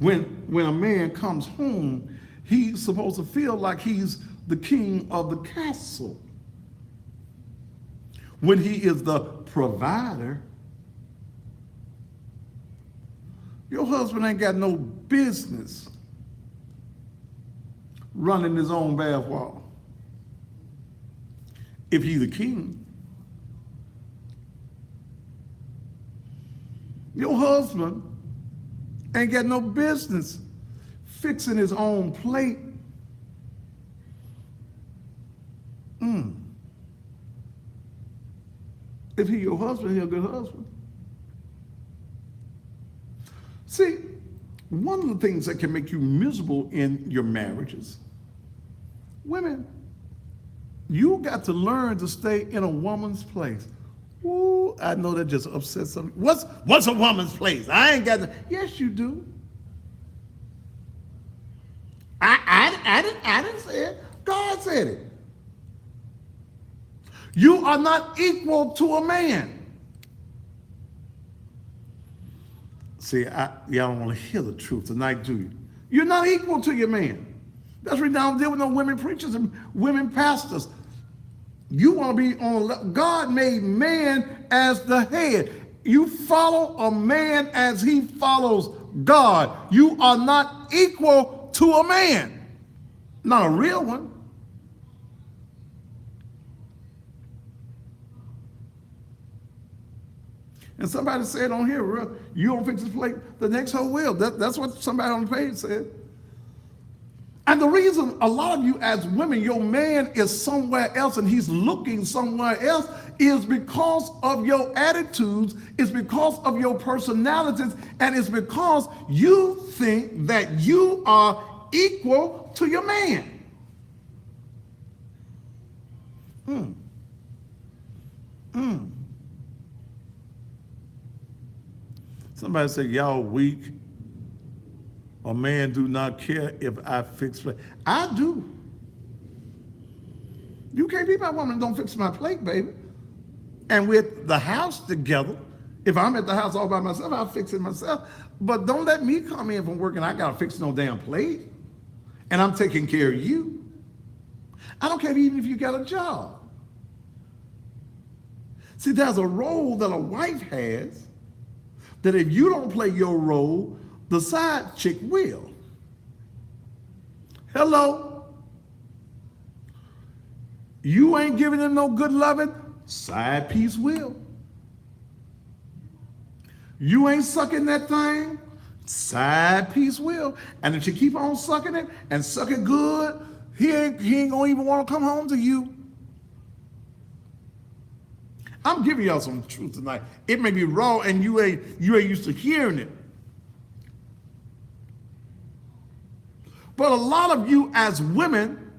When a man comes home, he's supposed to feel like he's the king of the castle. When he is the provider, your husband ain't got no business running his own bathwater. If he's the king, your husband ain't got no business fixing his own plate. If he your husband, he a good husband. See, one of the things that can make you miserable in your marriages, women, you got to learn to stay in a woman's place. Ooh, I know that just upsets some. What's a woman's place? I ain't got to. Yes, you do. I didn't say it. God said it. You are not equal to a man. See, y'all don't want to hear the truth tonight, do you? You're not equal to your man. That's the reason I don't deal with no women preachers and women pastors. You want to be on, God made man as the head. You follow a man as he follows God. You are not equal to a man. Not a real one. And somebody said on here, you don't fix his plate, the next hoe will. That's what somebody on the page said. And the reason a lot of you as women, your man is somewhere else and he's looking somewhere else is because of your attitudes, it's because of your personalities, and it's because you think that you are equal to your man. Somebody said, y'all weak. A man do not care if I fix plate. I do. You can't be my woman and don't fix my plate, baby. And with the house together, if I'm at the house all by myself, I'll fix it myself. But don't let me come in from work and I gotta fix no damn plate. And I'm taking care of you. I don't care even if you got a job. See, there's a role that a wife has that if you don't play your role, the side chick will. Hello? You ain't giving him no good loving, side piece will. You ain't sucking that thing, side piece will. And if you keep on sucking it and suck it good, he ain't gonna even want to come home to you. I'm giving y'all some truth tonight. It may be raw and you ain't used to hearing it. But a lot of you as women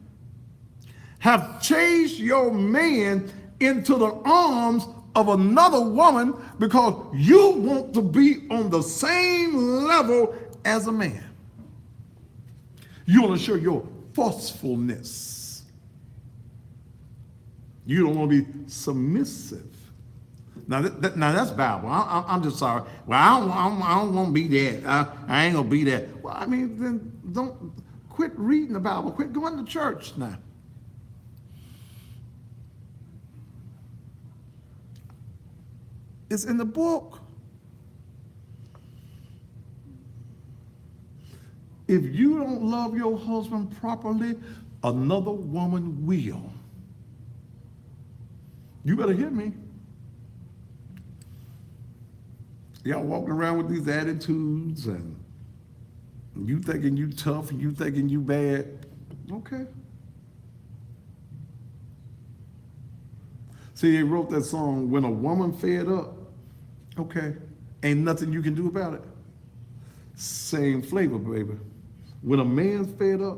have changed your man into the arms of another woman because you want to be on the same level as a man. You want to show your forcefulness. You don't want to be submissive. Now that's Bible. I'm just sorry. Well, I don't want to be that. I ain't gonna be that. Well, I mean, then don't quit reading the Bible. Quit going to church now. It's in the book. If you don't love your husband properly, another woman will. You better hear me. Y'all walking around with these attitudes and you thinking you tough and you thinking you bad. Okay. See, they wrote that song, When a Woman Fed Up. Okay. Ain't nothing you can do about it. Same flavor, baby. When a man's fed up.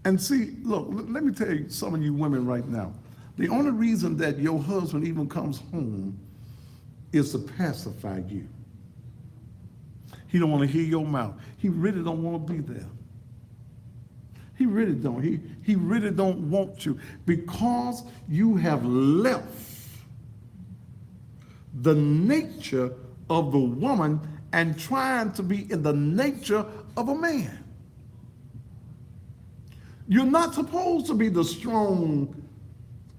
And see, look, let me tell you, some of you women right now, the only reason that your husband even comes home is to pacify you. He don't want to hear your mouth. He really don't want to be there. He really don't. He really don't want you because you have left the nature of the woman and trying to be in the nature of a man. You're not supposed to be the strong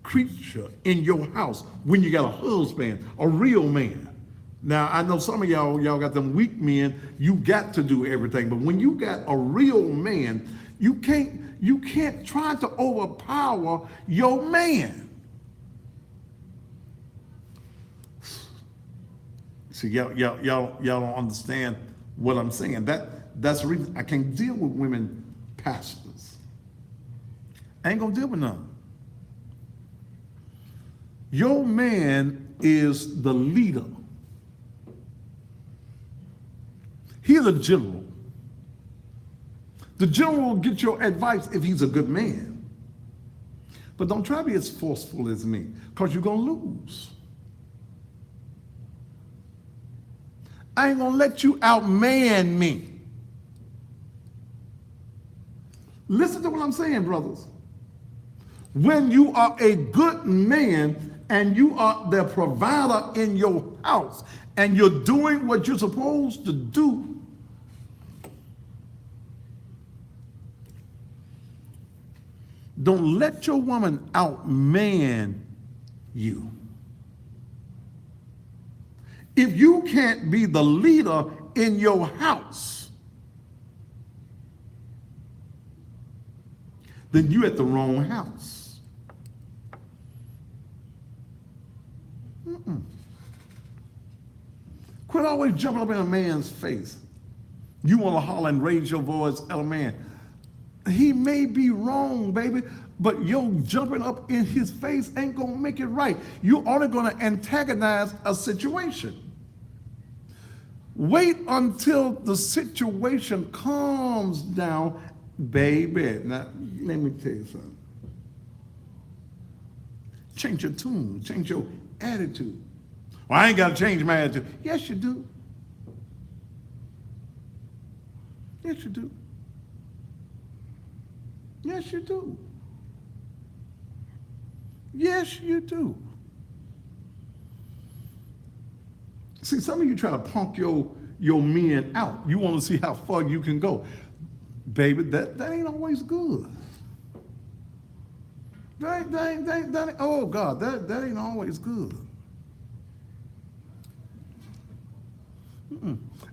creature in your house when you got a husband, a real man. Now, I know some of y'all got them weak men, you got to do everything, but when you got a real man, you can't try to overpower your man. See, y'all don't understand what I'm saying. That's the reason I can't deal with women pastors. I ain't gonna deal with none. Your man is the leader. He's the general. The general will get your advice if he's a good man. But don't try to be as forceful as me, because you're gonna lose. I ain't gonna let you outman me. Listen to what I'm saying, brothers. When you are a good man and you are the provider in your house and you're doing what you're supposed to do, don't let your woman outman you. If you can't be the leader in your house, then you're at the wrong house. Quit always jumping up in a man's face. You want to holler and raise your voice at a man. He may be wrong, baby, but your jumping up in his face ain't going to make it right. You're only going to antagonize a situation. Wait until the situation calms down, baby. Now, let me tell you something. Change your tune, change your attitude. Well, I ain't got to change my attitude. Yes, you do. Yes, you do. Yes, you do. Yes, you do. See, some of you try to punk your men out. You want to see how far you can go. Baby, that ain't always good. Oh, God, that ain't always good.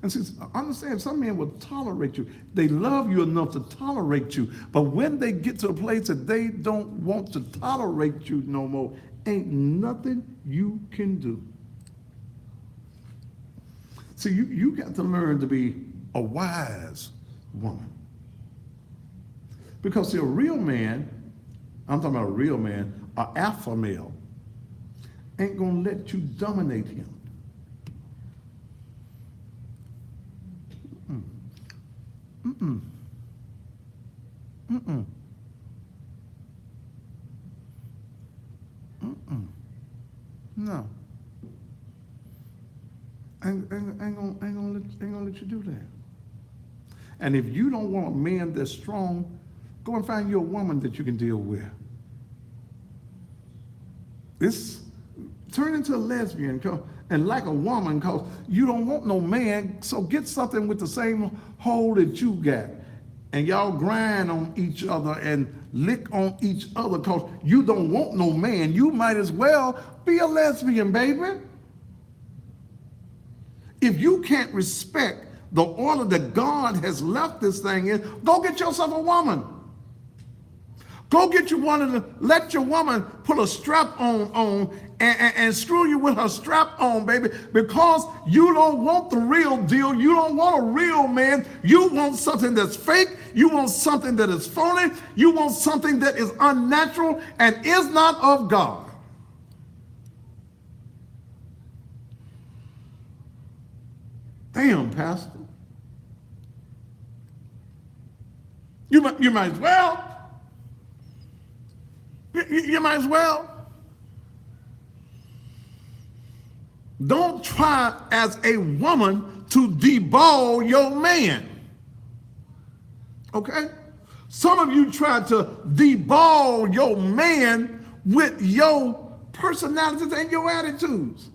And see, understand, some men will tolerate you. They love you enough to tolerate you. But when they get to a place that they don't want to tolerate you no more, ain't nothing you can do. See, you got to learn to be a wise woman. Because see, a real man, I'm talking about a real man, an alpha male, ain't going to let you dominate him. No. Ain't gonna let you do that. And if you don't want a man that's strong, go and find you a woman that you can deal with. Turn into a lesbian and like a woman, because you don't want no man, so get something with the same hole that you got. And y'all grind on each other and lick on each other because you don't want no man. You might as well be a lesbian, baby. If you can't respect the order that God has left this thing in, go get yourself a woman. Go get you one of the, let your woman put a strap on and screw you with her strap on, baby, because you don't want the real deal. You don't want a real man. You want something that's fake. You want something that is phony. You want something that is unnatural and is not of God. Damn, Pastor. You might as well. You might as well. Don't try as a woman to deball your man. Okay? Some of you try to deball your man with your personalities and your attitudes.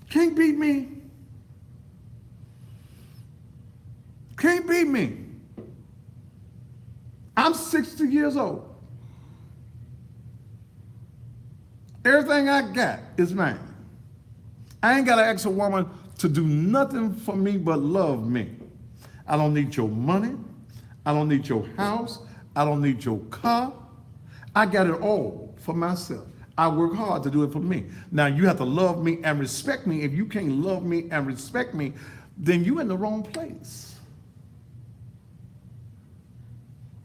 Can't beat me. Can't beat me. I'm 60 years old. Everything I got is mine. I ain't got to ask a woman to do nothing for me but love me. I don't need your money. I don't need your house. I don't need your car. I got it all for myself. I work hard to do it for me. Now, you have to love me and respect me. If you can't love me and respect me, then you're in the wrong place.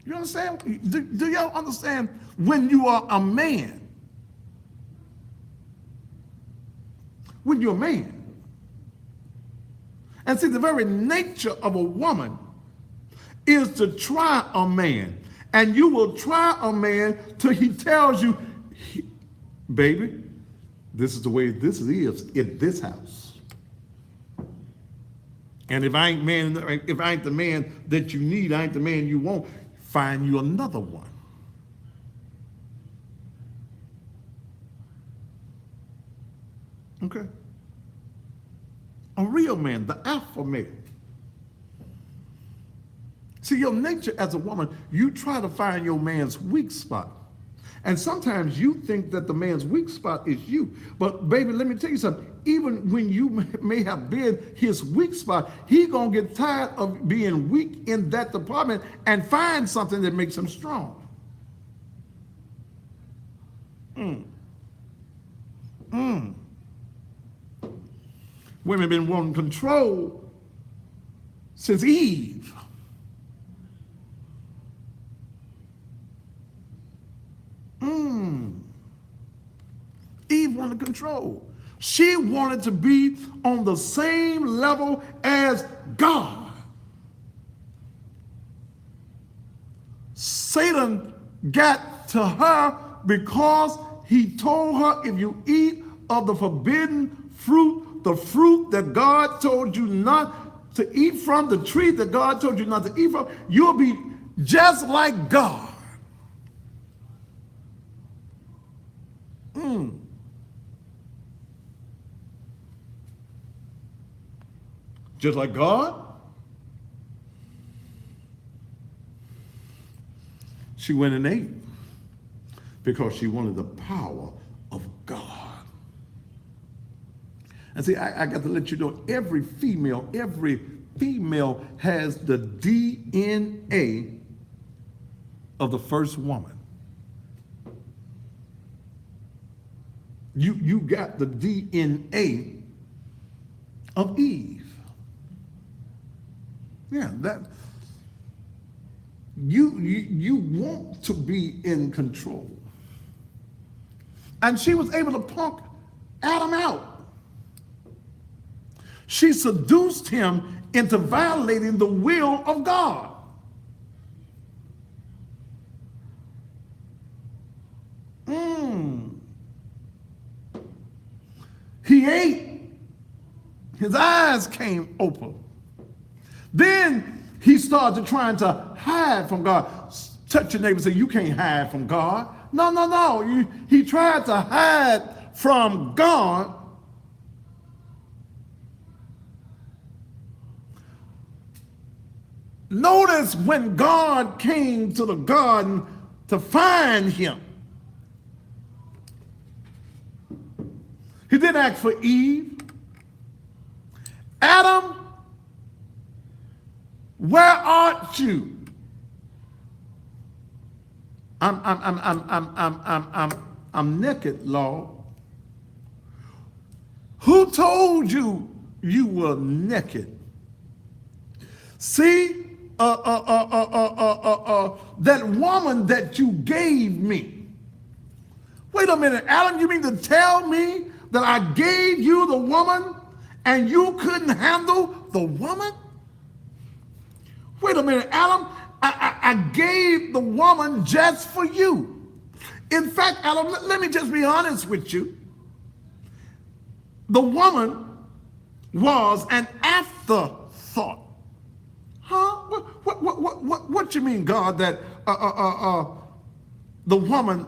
You understand? Do y'all understand when you are a man? When you're a man. And see, the very nature of a woman is to try a man. And you will try a man till he tells you, baby, this is the way this is in this house. And if I ain't the man that you need, I ain't the man you want, find you another one. Okay? A real man, the alpha male. See, your nature as a woman, you try to find your man's weak spot. And sometimes you think that the man's weak spot is you. But baby, let me tell you something. Even when you may have been his weak spot, he gonna get tired of being weak in that department and find something that makes him strong. Women been wanting control since Eve. Eve wanted control. She wanted to be on the same level as God. Satan got to her because he told her, if you eat of the forbidden fruit, the fruit that God told you not to eat from, the tree that God told you not to eat from, you'll be just like God. Just like God? She went and ate because she wanted the power of God. And see, I got to let you know, every female has the DNA of the first woman. You got the DNA of Eve. Yeah, that you want to be in control. And she was able to punk Adam out. She seduced him into violating the will of God. He ate. His eyes came open. Then he started trying to hide from God. Touch your neighbor and say, you can't hide from God. No. He tried to hide from God. Notice when God came to the garden to find him, He didn't ask for Eve. Adam, where art you? I'm naked, Lord. Who told you you were naked? See, that woman that you gave me. Wait a minute, Adam, you mean to tell me that I gave you the woman and you couldn't handle the woman? Wait a minute, Adam, I gave the woman just for you. In fact, Adam, let me just be honest with you. The woman was an afterthought. Huh? What you mean, God, that the woman,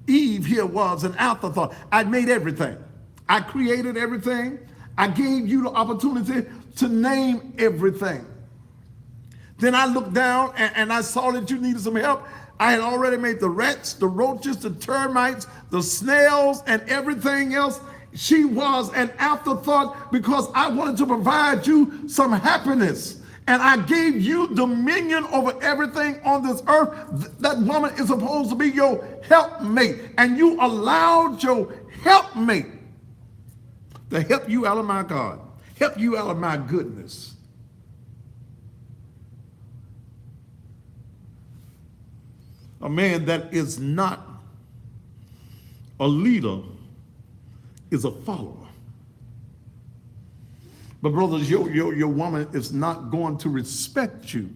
Eve here, was an afterthought? I made everything. I created everything. I gave you the opportunity to name everything. Then I looked down and I saw that you needed some help. I had already made the rats, the roaches, the termites, the snails, and everything else. She was an afterthought because I wanted to provide you some happiness. And I gave you dominion over everything on this earth. That woman is supposed to be your helpmate. And you allowed your helpmate to help you out of my God, help you out of my goodness. A man that is not a leader is a follower. But brothers, your woman is not going to respect you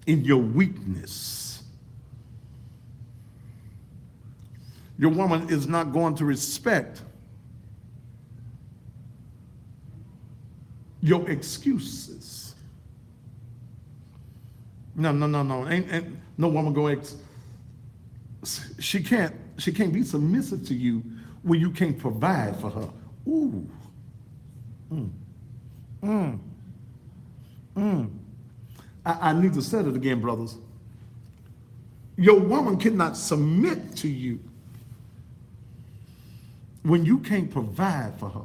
in your weakness. Your woman is not going to respect your excuses. No. Ain't no woman going. She can't be submissive to you when you can't provide for her. Ooh. I need to say it again, brothers. Your woman cannot submit to you when you can't provide for her.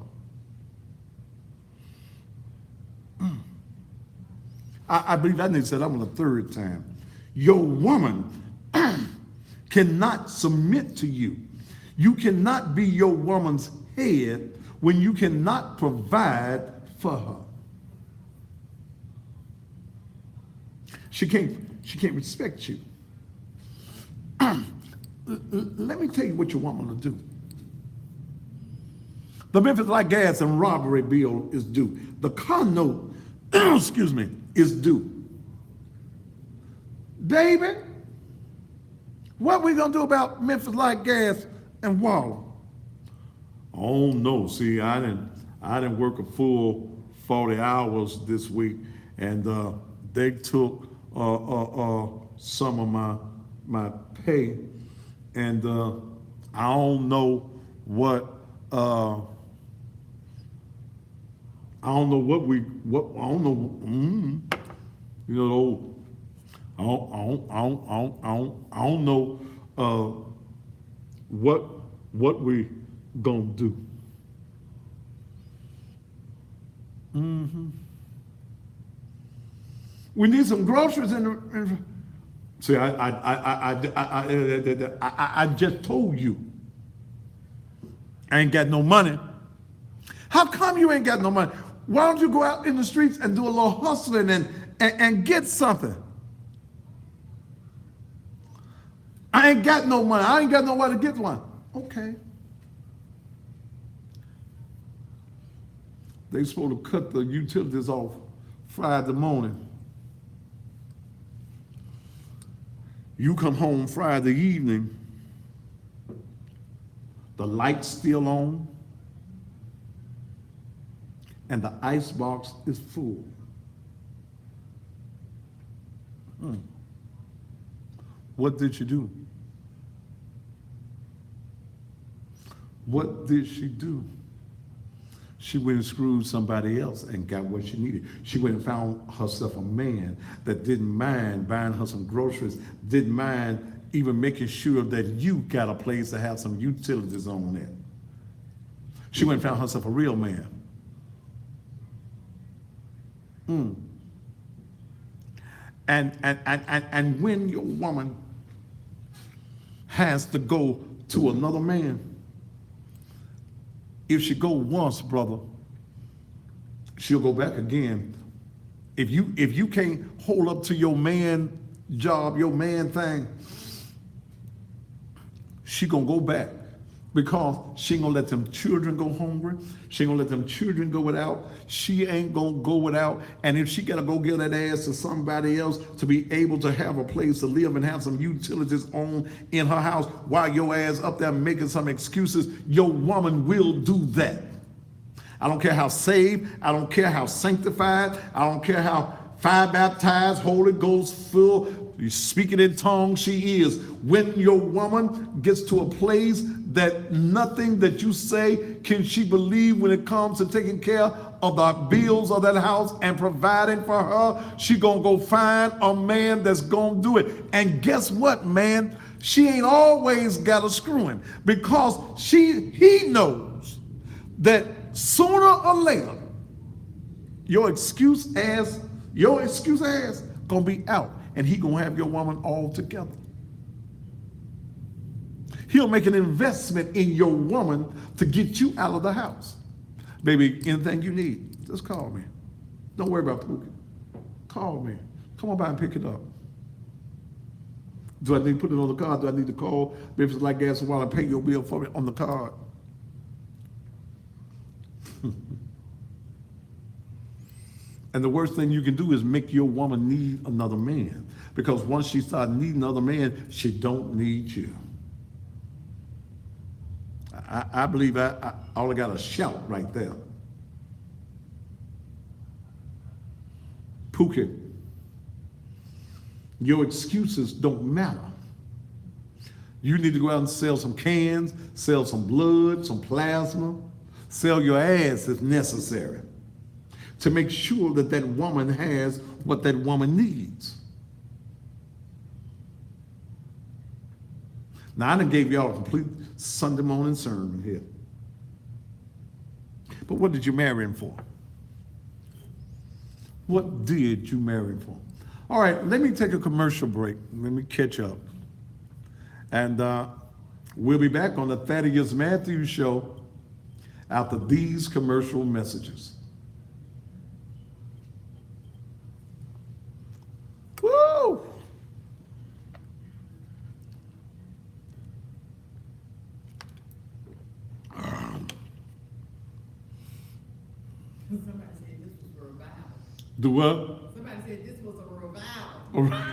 I believe I need to say that one a third time. Your woman cannot submit to you. You cannot be your woman's head when you cannot provide for her. She can't respect you. Let me tell you what your woman will do. The Memphis Light Gas and Robbery bill is due. The car note, excuse me, is due. David, what we gonna do about Memphis Light Gas and Waller? Oh no, see, I didn't work a full 40 hours this week, and they took some of my pay, and I don't know what you know, I don't know what we gonna do. We need some groceries in. See, I just told you I ain't got no money. How come you ain't got no money? Why don't you go out in the streets and do a little hustling and get something? I ain't got no money. I ain't got nowhere to get one. Okay. They supposed to cut the utilities off Friday morning. You come home Friday evening, the light's still on, and the icebox is full. What did you do? What did she do? She went and screwed somebody else and got what she needed. She went and found herself a man that didn't mind buying her some groceries, didn't mind even making sure that you got a place to have some utilities on it. She went and found herself a real man. And when your woman has to go to another man, if she go once, brother, she'll go back again. If you can't hold up to your man job, your man thing, she gonna go back, because she ain't gonna let them children go hungry. She ain't gonna let them children go without. She ain't gonna go without. And if she gotta go give that ass to somebody else to be able to have a place to live and have some utilities on in her house while your ass up there making some excuses, your woman will do that. I don't care how saved, I don't care how sanctified, I don't care how fire baptized, Holy Ghost full, speaking in tongues she is. When your woman gets to a place that nothing that you say can she believe when it comes to taking care of the bills of that house and providing for her, she gonna go find a man that's gonna do it. And guess what, man? She ain't always got a screwing, because he knows that sooner or later your excuse ass gonna be out, and he gonna have your woman all together. He'll make an investment in your woman to get you out of the house. Baby, anything you need, just call me. Don't worry about Pookie. Call me. Come on by and pick it up. Do I need to put it on the card? Do I need to call? Maybe it's like gas and water, pay your bill for me on the card. And the worst thing you can do is make your woman need another man, because once she starts needing another man, she don't need you. I believe I ought to got a shout right there. Pookie, your excuses don't matter. You need to go out and sell some cans, sell some blood, some plasma, sell your ass if necessary, to make sure that that woman has what that woman needs. Now, I done gave y'all a complete Sunday morning sermon here. But what did you marry him for? What did you marry him for? All right, let me take a commercial break. Let me catch up. And we'll be back on the Thaddeus Matthews Show after these commercial messages. Woo! Somebody said this was a revival. Do what? Somebody said this was a revival.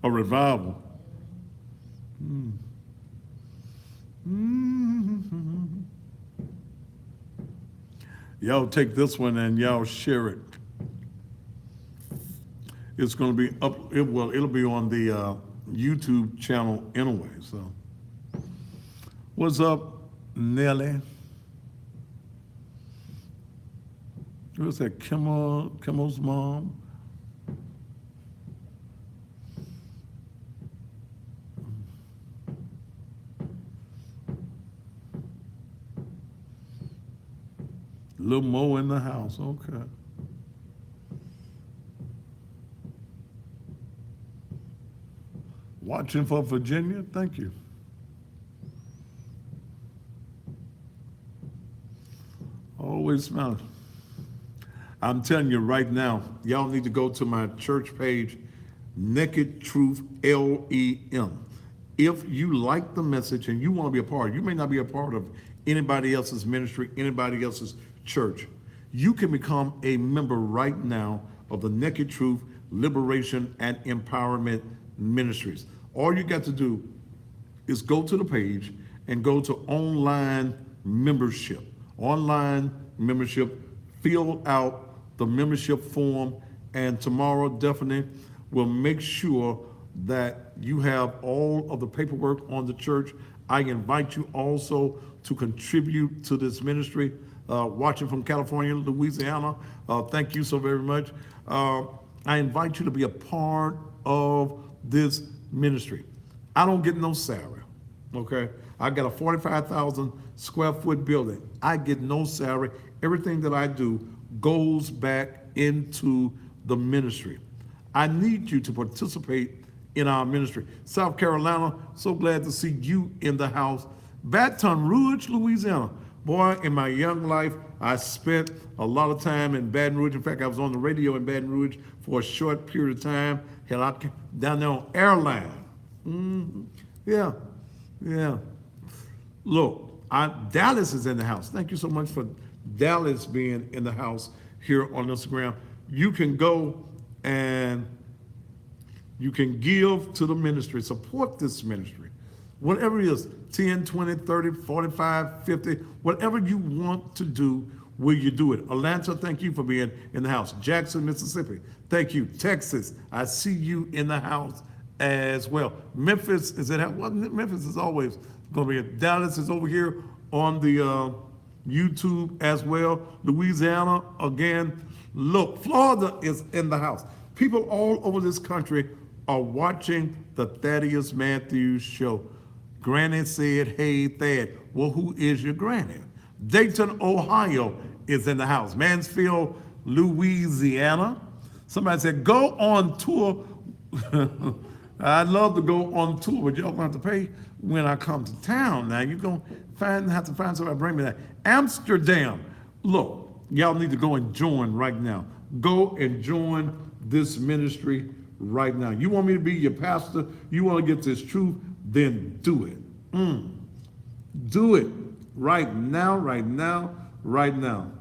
A revival. Y'all take this one and y'all share it. It's going to be up. It'll be on the YouTube channel anyway. So, what's up, Nelly? Who's that? Kimmel's mom. Little Mo in the house. Okay. Watching for Virginia. Thank you. Always smiling. I'm telling you right now, y'all need to go to my church page, Naked Truth LEM. If you like the message and you want to be a part, you may not be a part of anybody else's ministry, anybody else's church. You can become a member right now of the Naked Truth Liberation and Empowerment Ministries. All you got to do is go to the page and go to online membership. Online membership, fill out the membership form, and tomorrow definitely will make sure that you have all of the paperwork on the church. I invite you also to contribute to this ministry, watching from California, Louisiana. Thank you so very much. I invite you to be a part of this ministry. I don't get no salary, Okay, I got a 45,000 square foot building. I get no salary. Everything that I do goes back into the ministry. I need you to participate in our ministry. South Carolina, so glad to see you in the house. Baton Rouge, Louisiana. Boy, in my young life, I spent a lot of time in Baton Rouge. In fact, I was on the radio in Baton Rouge for a short period of time. Hell, I came down there on airline. Yeah, yeah. Look, Dallas is in the house. Thank you so much for Dallas being in the house here on Instagram. You can go and you can give to the ministry, support this ministry. Whatever it is, 10, 20, 30, 45, 50, whatever you want to do, will you do it? Atlanta, thank you for being in the house. Jackson, Mississippi, thank you. Texas, I see you in the house as well. Memphis is in, well, Memphis is always going to be in. Dallas is over here on the YouTube as well. Louisiana, again. Look, Florida is in the house. People all over this country are watching the Thaddeus Matthews show. Granny said, hey, Thad. Well, who is your granny? Dayton, Ohio is in the house. Mansfield, Louisiana. Somebody said, go on tour. I'd love to go on tour, but y'all gonna have to pay when I come to town. Now you're gonna have to find somebody to bring me that. Amsterdam. Look, y'all need to go and join right now. Go and join this ministry right now. You want me to be your pastor? You want to get this truth? Then do it. Do it right now, right now, right now.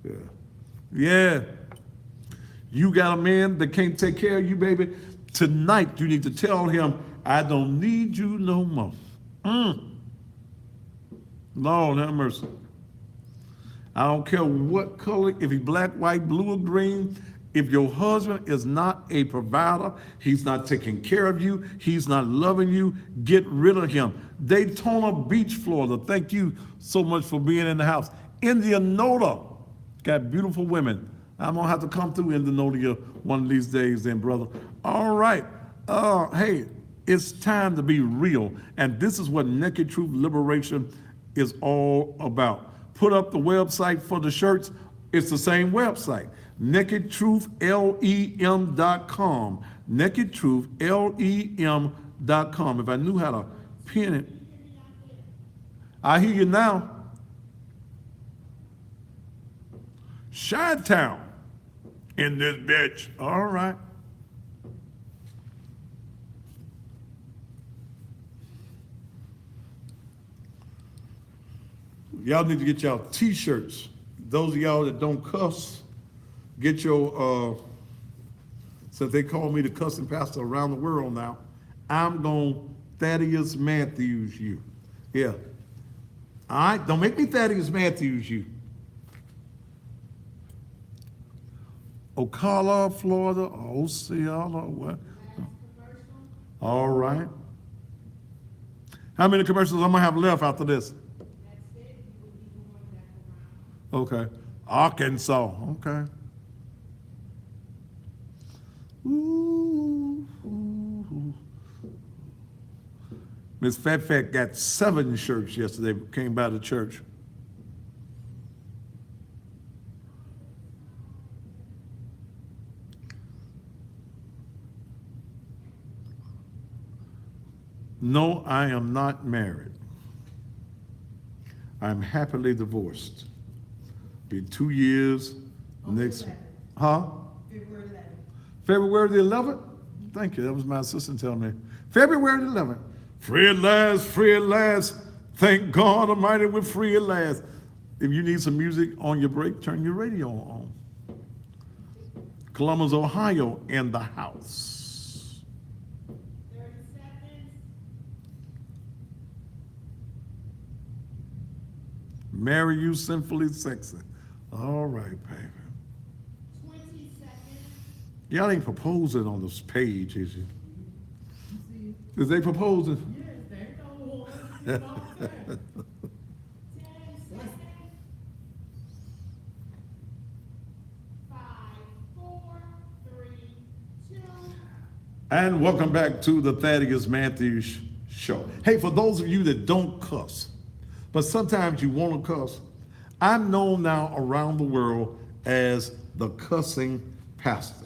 Yeah. Yeah. You got a man that can't take care of you, baby. Tonight, you need to tell him, I don't need you no more. Lord have mercy. I don't care what color, if he's black, white, blue, or green. If your husband is not a provider, he's not taking care of you, he's not loving you, get rid of him. Daytona Beach, Florida, thank you so much for being in the house. Indianola, got beautiful women. I'm gonna have to come through Indianola one of these days then, brother. All right, hey, it's time to be real. And this is what Naked Truth Liberation is all about. Put up the website for the shirts. It's the same website, nakedtruthlem.com. Nakedtruthlem.com. If I knew how to pin it. I hear you now. Chi-Town in this bitch. All right. Y'all need to get y'all t-shirts. Those of y'all that don't cuss, get your, since they call me the cussing pastor around the world now, I'm going to Thaddeus Matthews you. Yeah. All right, don't make me Thaddeus Matthews you. Ocala, Florida, Osceola, what? All right. How many commercials I'm going to have left after this? Okay. Arkansas. Okay. Ooh. Miss Fat Fat got 7 shirts yesterday, came by the church. No, I am not married. I'm happily divorced. Be 2 years next. Huh? February 11th. February the 11th? Thank you. That was my assistant telling me. February the 11th. Free at last, free at last. Thank God Almighty, we're free at last. If you need some music on your break, turn your radio on. Columbus, Ohio, in the house. 30 seconds. Marry you sinfully sexy. All right, baby. 20 seconds. Y'all ain't proposing on this page, is you? Is they proposing? Yes, there you go. 10 seconds. 5, 4, 3, 2, And welcome back to the Thaddeus Matthews Show. Hey, for those of you that don't cuss, but sometimes you want to cuss, I'm known now around the world as the cussing pastor.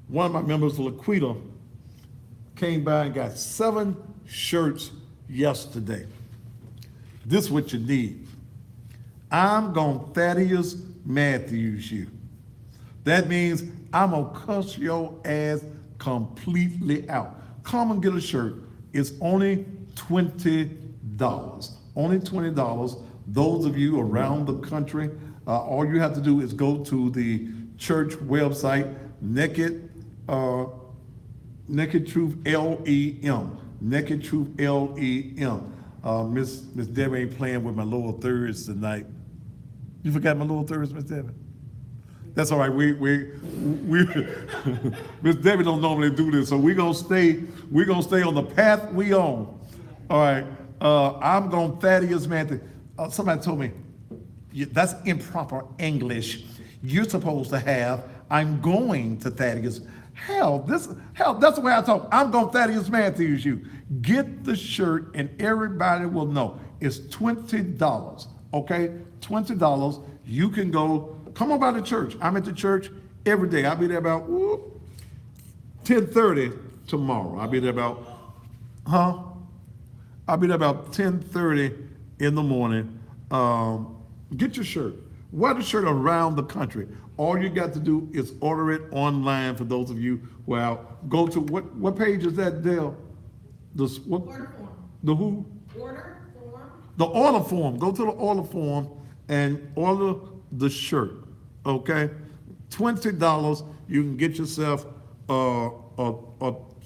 One of my members, Laquita, came by and got 7 shirts yesterday. This is what you need. I'm going to Thaddeus Matthews you. That means I'm going to cuss your ass completely out. Come and get a shirt. It's only $20. Only $20. Those of you around the country, all you have to do is go to the church website, Naked Truth LEM. Naked Truth LEM. Miss Debbie ain't playing with my lower thirds tonight. You forgot my lower thirds, Miss Debbie? That's all right. We Miss Debbie don't normally do this, so we're gonna stay on the path we on. All right. I'm going Thaddeus Matthews. Somebody told me that's improper English. You're supposed to have I'm going to Thaddeus. Hell, that's the way I talk. I'm going Thaddeus Matthews you. Get the shirt and everybody will know. It's $20. Okay? $20. You can go. Come on by the church. I'm at the church every day. I'll be there about 10:30 tomorrow. I'll be there about, I'll be there about 10:30 in the morning. Get your shirt. Wear the shirt around the country. All you got to do is order it online for those of you who are out. Go to, what page is that, Dale? What? Order form. The who? Order form. The order form. Go to the order form and order the shirt, okay? $20, you can get yourself a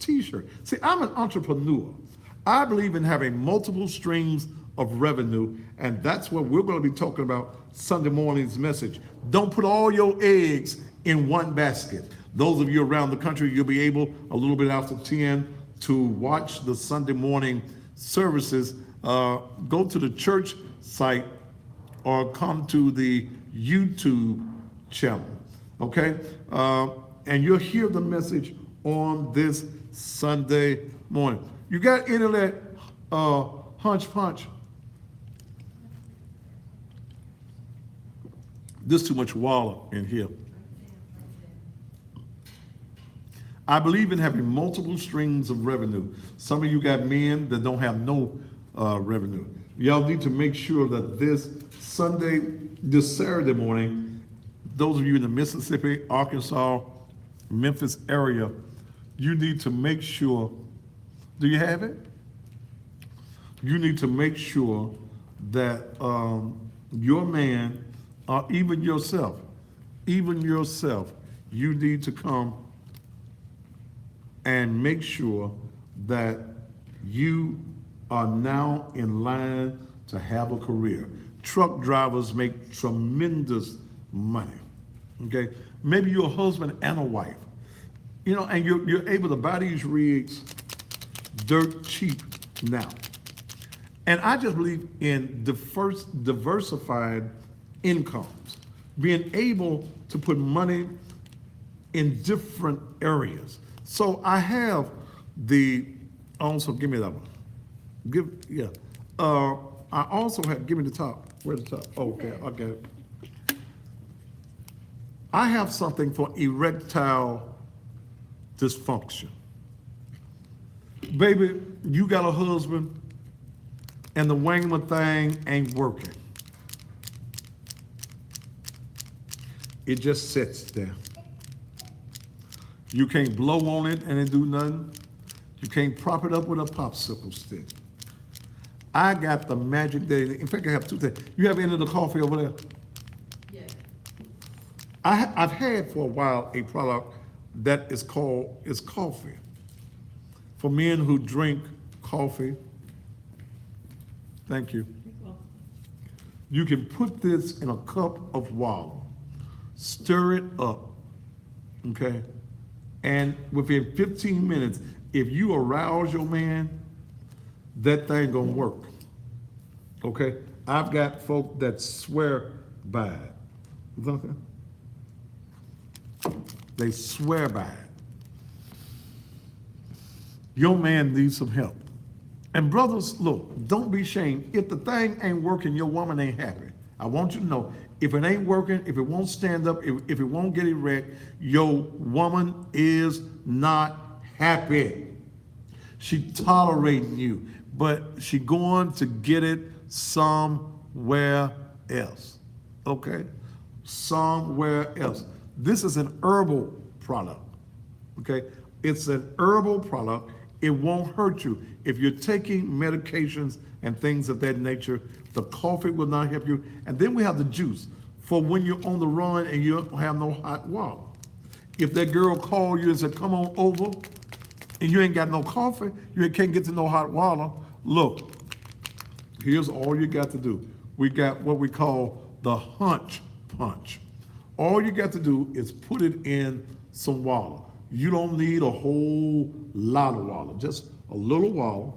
t-shirt. See, I'm an entrepreneur. I believe in having multiple streams of revenue, and that's what we're going to be talking about Sunday morning's message. Don't put all your eggs in one basket. Those of you around the country, you'll be able, a little bit after 10, to watch the Sunday morning services. Go to the church site or come to the YouTube channel, okay? And you'll hear the message on this Sunday morning. You got any of that hunch punch? There's too much water in here. I believe in having multiple streams of revenue. Some of you got men that don't have no revenue. Y'all need to make sure that this Saturday morning, those of you in the Mississippi, Arkansas, Memphis area, you need to make sure, do you have it? You need to make sure that your man, or even yourself, you need to come and make sure that you are now in line to have a career. Truck drivers make tremendous money, okay? Maybe you're a husband and a wife, you know, and you're able to buy these rigs dirt cheap now. And I just believe in diversified incomes, being able to put money in different areas. So I have also give me that one. I also have, give me the top. Where's the top? Okay, I got it. I have something for erectile dysfunction. Baby, you got a husband and the wangler thing ain't working. It just sits there. You can't blow on it and it do nothing. You can't prop it up with a popsicle stick. I got the magic day. In fact, I have 2 things. You have any of the coffee over there? Yes. I've had for a while a product that is coffee. For men who drink coffee, thank you. You can put this in a cup of water, stir it up, okay? And within 15 minutes, if you arouse your man, that thing gonna work, okay? I've got folk that swear by it. They swear by it. Your man needs some help. And brothers, look, don't be ashamed. If the thing ain't working, your woman ain't happy. I want you to know, if it ain't working, if it won't stand up, if it won't get erect, your woman is not happy. She tolerating you, but she going to get it somewhere else. Okay? Somewhere else. This is an herbal product. Okay? It's an herbal product. It won't hurt you. If you're taking medications and things of that nature, the coffee will not help you. And then we have the juice for when you're on the run and you don't have no hot water. If that girl called you and said, come on over, and you ain't got no coffee, you can't get to no hot water, look, here's all you got to do. We got what we call the hunch punch. All you got to do is put it in some water. You don't need a whole lot of water, just a little water.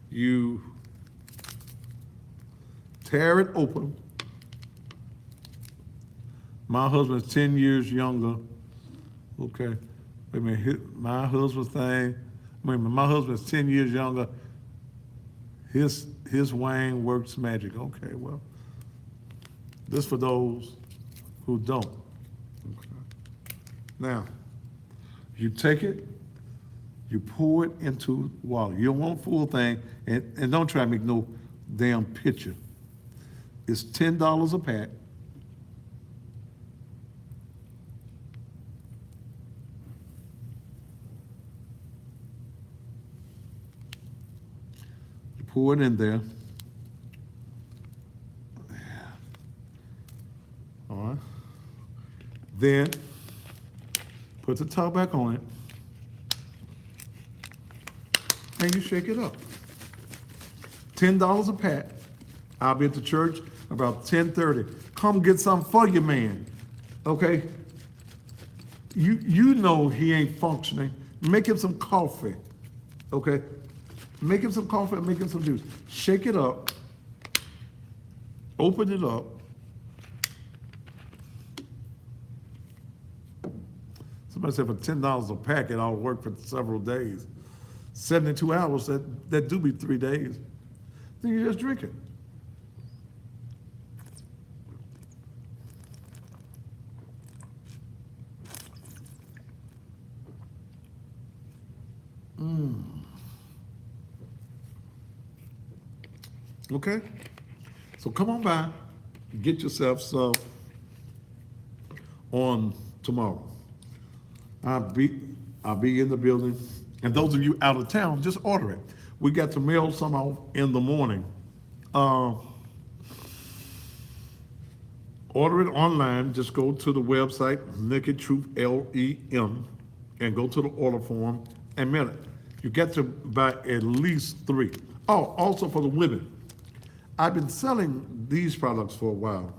You tear it open. My husband's 10 years younger. Okay. Wait a minute, my husband's thing, wait a minute, my husband's 10 years younger. His wang works magic. Okay, well, this for those who don't. Okay. Now, you take it, you pour it into water. You don't want a full thing, and don't try to make no damn picture. It's $10 a pack. You pour it in there. All right. Then put the top back on it, and you shake it up. $10 a pack. I'll be at the church about 10:30. Come get something for your man, okay? You know he ain't functioning. Make him some coffee, okay? Make him some coffee and make him some juice. Shake it up, open it up. Somebody said for $10 a pack, it ought to work for several days. 72 hours, that do be 3 days. Then you just drink it. Okay? So come on by, get yourself some on tomorrow. I'll be in the building. And those of you out of town, just order it. We got to mail some out in the morning. Order it online. Just go to the website, Naked Truth, LEM, and go to the order form and mail it. You get to buy at least 3. Oh, also for the women. I've been selling these products for a while.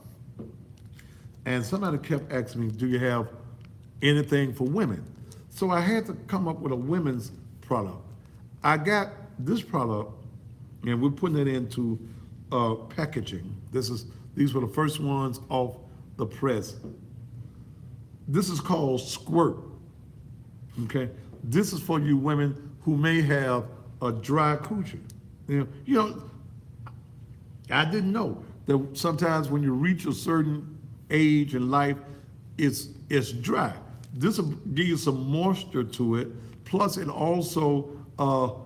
And somebody kept asking me, do you have anything for women? So I had to come up with a women's product. I got this product, and we're putting it into packaging. These were the first ones off the press. This is called Squirt, okay? This is for you women who may have a dry coochie. You know, I didn't know that sometimes when you reach a certain age in life, it's dry. This will give you some moisture to it. Plus, it also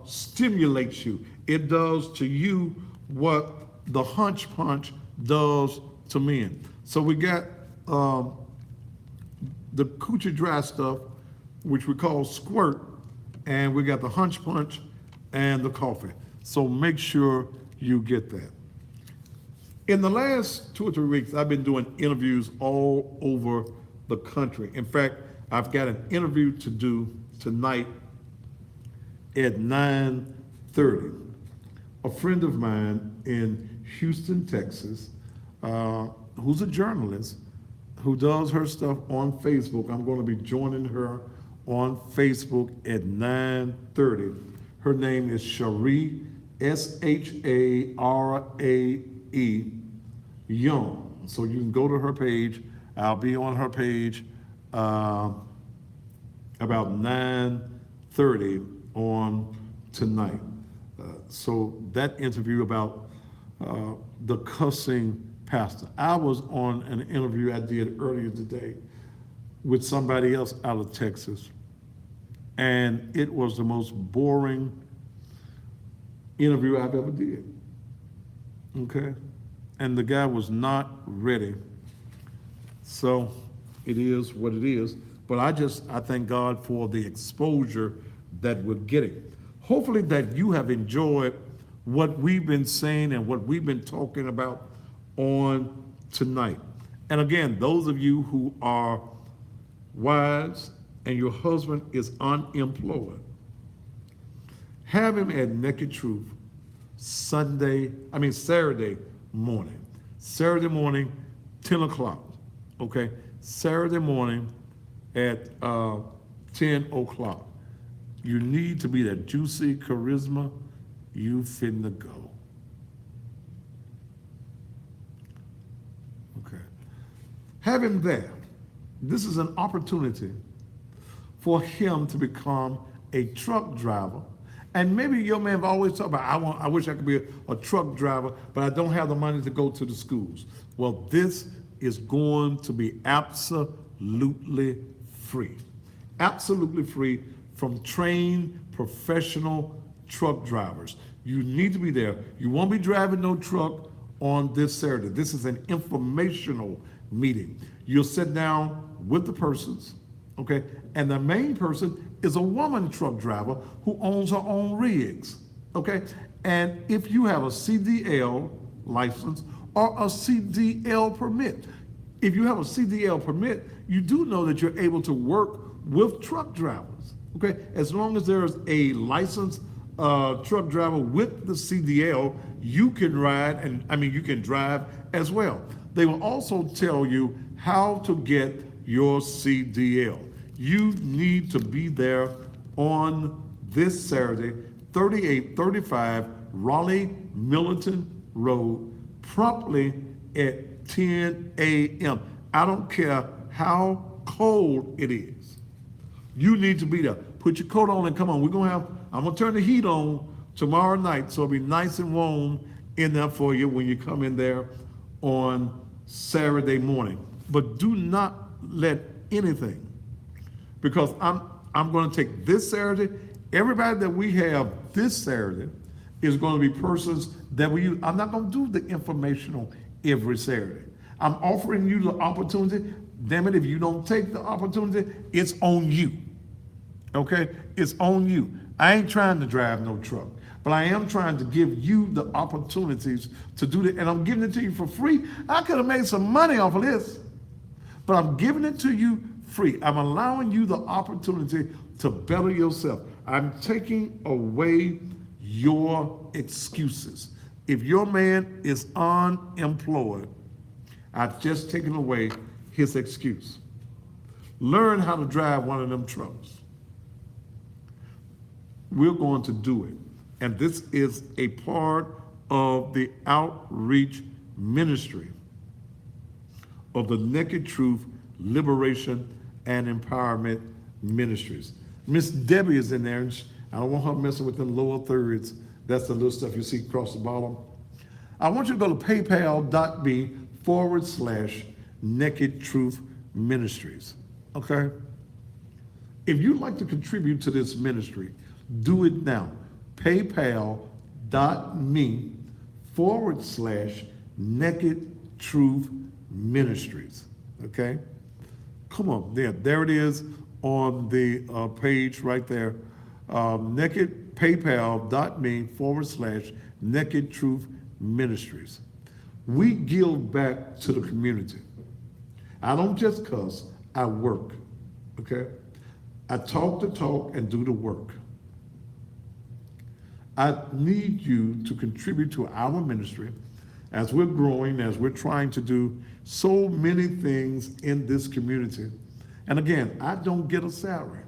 stimulates you. It does to you what the hunch punch does to men. So we got the coochie dry stuff, which we call Squirt, and we got the hunch punch and the coffee. So make sure you get that. In the last 2 or 3 weeks, I've been doing interviews all over the country. In fact, I've got an interview to do tonight at 9:30. A friend of mine in Houston, Texas, who's a journalist, who does her stuff on Facebook. I'm going to be joining her on Facebook at 9:30. Her name is Sharae, Sharae Young. So you can go to her page. I'll be on her page about 9:30 8:30 on tonight. So that interview about the cussing pastor. I was on an interview I did earlier today with somebody else out of Texas, and it was the most boring interview I've ever did. Okay? And the guy was not ready. So it is what it is. But I thank God for the exposure that we're getting. Hopefully that you have enjoyed what we've been saying and what we've been talking about on tonight. And again, those of you who are wives and your husband is unemployed, have him at Naked Truth Saturday morning. Saturday morning, 10 o'clock, okay? Saturday morning at 10 o'clock. You need to be that juicy charisma, you finna go. Okay. Have him there. This is an opportunity for him to become a truck driver. And maybe your man have always talked about, I wish I could be a truck driver, but I don't have the money to go to the schools. Well, this is going to be absolutely free. Absolutely free from trained professional truck drivers. You need to be there. You won't be driving no truck on this Saturday. This is an informational meeting. You'll sit down with the persons, okay? And the main person is a woman truck driver who owns her own rigs, okay? And if you have a CDL license or a CDL permit, if you have a CDL permit, you do know that you're able to work with truck drivers, okay? As long as there's a licensed truck driver with the CDL, you can ride, you can drive as well. They will also tell you how to get your CDL. You need to be there on this Saturday, 3835 Raleigh Millington Road, promptly at 10 a.m. I don't care how cold it is. You need to be there. Put your coat on and come on. I'm gonna turn the heat on tomorrow night, so it'll be nice and warm in there for you when you come in there on Saturday morning. But do not let anything, because I'm going to take this Saturday, everybody that we have this Saturday is going to be persons that we use. I'm not going to do the informational every Saturday. I'm offering you the opportunity. Damn it, if you don't take the opportunity, it's on you. Okay? It's on you. I ain't trying to drive no truck, but I am trying to give you the opportunities to do that, and I'm giving it to you for free. I could have made some money off of this, but I'm giving it to you free. I'm allowing you the opportunity to better yourself. I'm taking away your excuses. If your man is unemployed, I've just taken away his excuse. Learn how to drive one of them trucks. We're going to do it. And this is a part of the outreach ministry of the Naked Truth Liberation and Empowerment Ministries. Miss Debbie is in there, and I don't want her messing with them lower thirds. That's the little stuff you see across the bottom. I want you to go to paypal.me/Naked Truth Ministries, okay? If you'd like to contribute to this ministry, do it now. paypal.me/Naked Truth Ministries, okay? Come on, there it is on the page right there. paypal.me/Naked Truth Ministries. We give back to the community. I don't just cuss, I work, okay? I talk the talk and do the work. I need you to contribute to our ministry as we're growing, as we're trying to do so many things in this community. And again, I don't get a salary,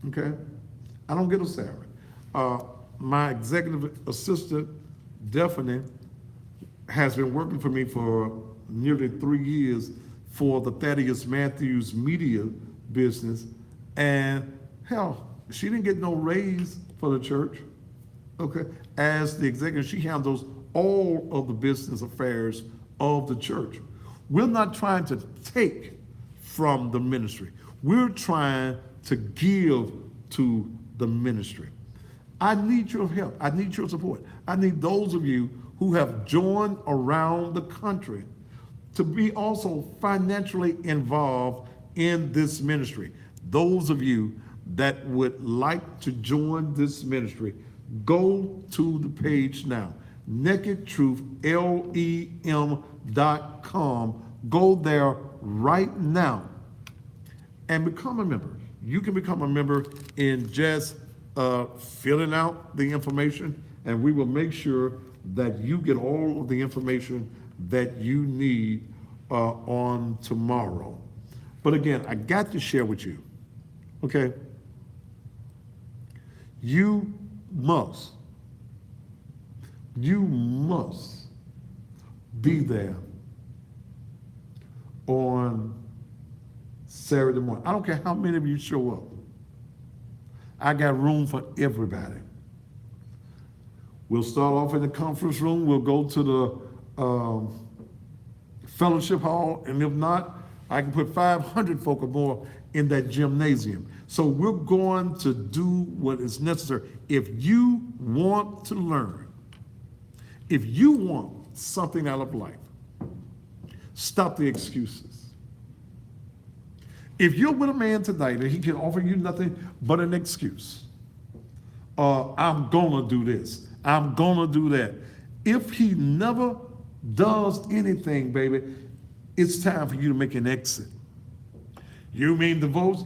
okay? I don't get a salary. My executive assistant, Daphne, has been working for me for nearly 3 years for the Thaddeus Matthews media business. And hell, She didn't get no raise for the church. Okay, as the executive, she handles all of the business affairs of the church. We're not trying to take from the ministry. We're trying to give to the ministry. I need your help. I need your support. I need those of you who have joined around the country to be also financially involved in this ministry. Those of you that would like to join this ministry, go to the page now, nakedtruth.lem.com. Go there right now and become a member. You can become a member in just filling out the information, and we will make sure that you get all of the information that you need on tomorrow. But again, I got to share with you, okay? You must be there on Saturday morning. I don't care how many of you show up. I got room for everybody. We'll start off in the conference room. We'll go to the fellowship hall, and if not, I can put 500 folk or more in that gymnasium. So we're going to do what is necessary. If you want to learn, if you want something out of life, stop the excuses. If you're with a man tonight and he can offer you nothing but an excuse, I'm gonna do this, I'm gonna do that. If he never does anything, baby, it's time for you to make an exit. You mean divorce?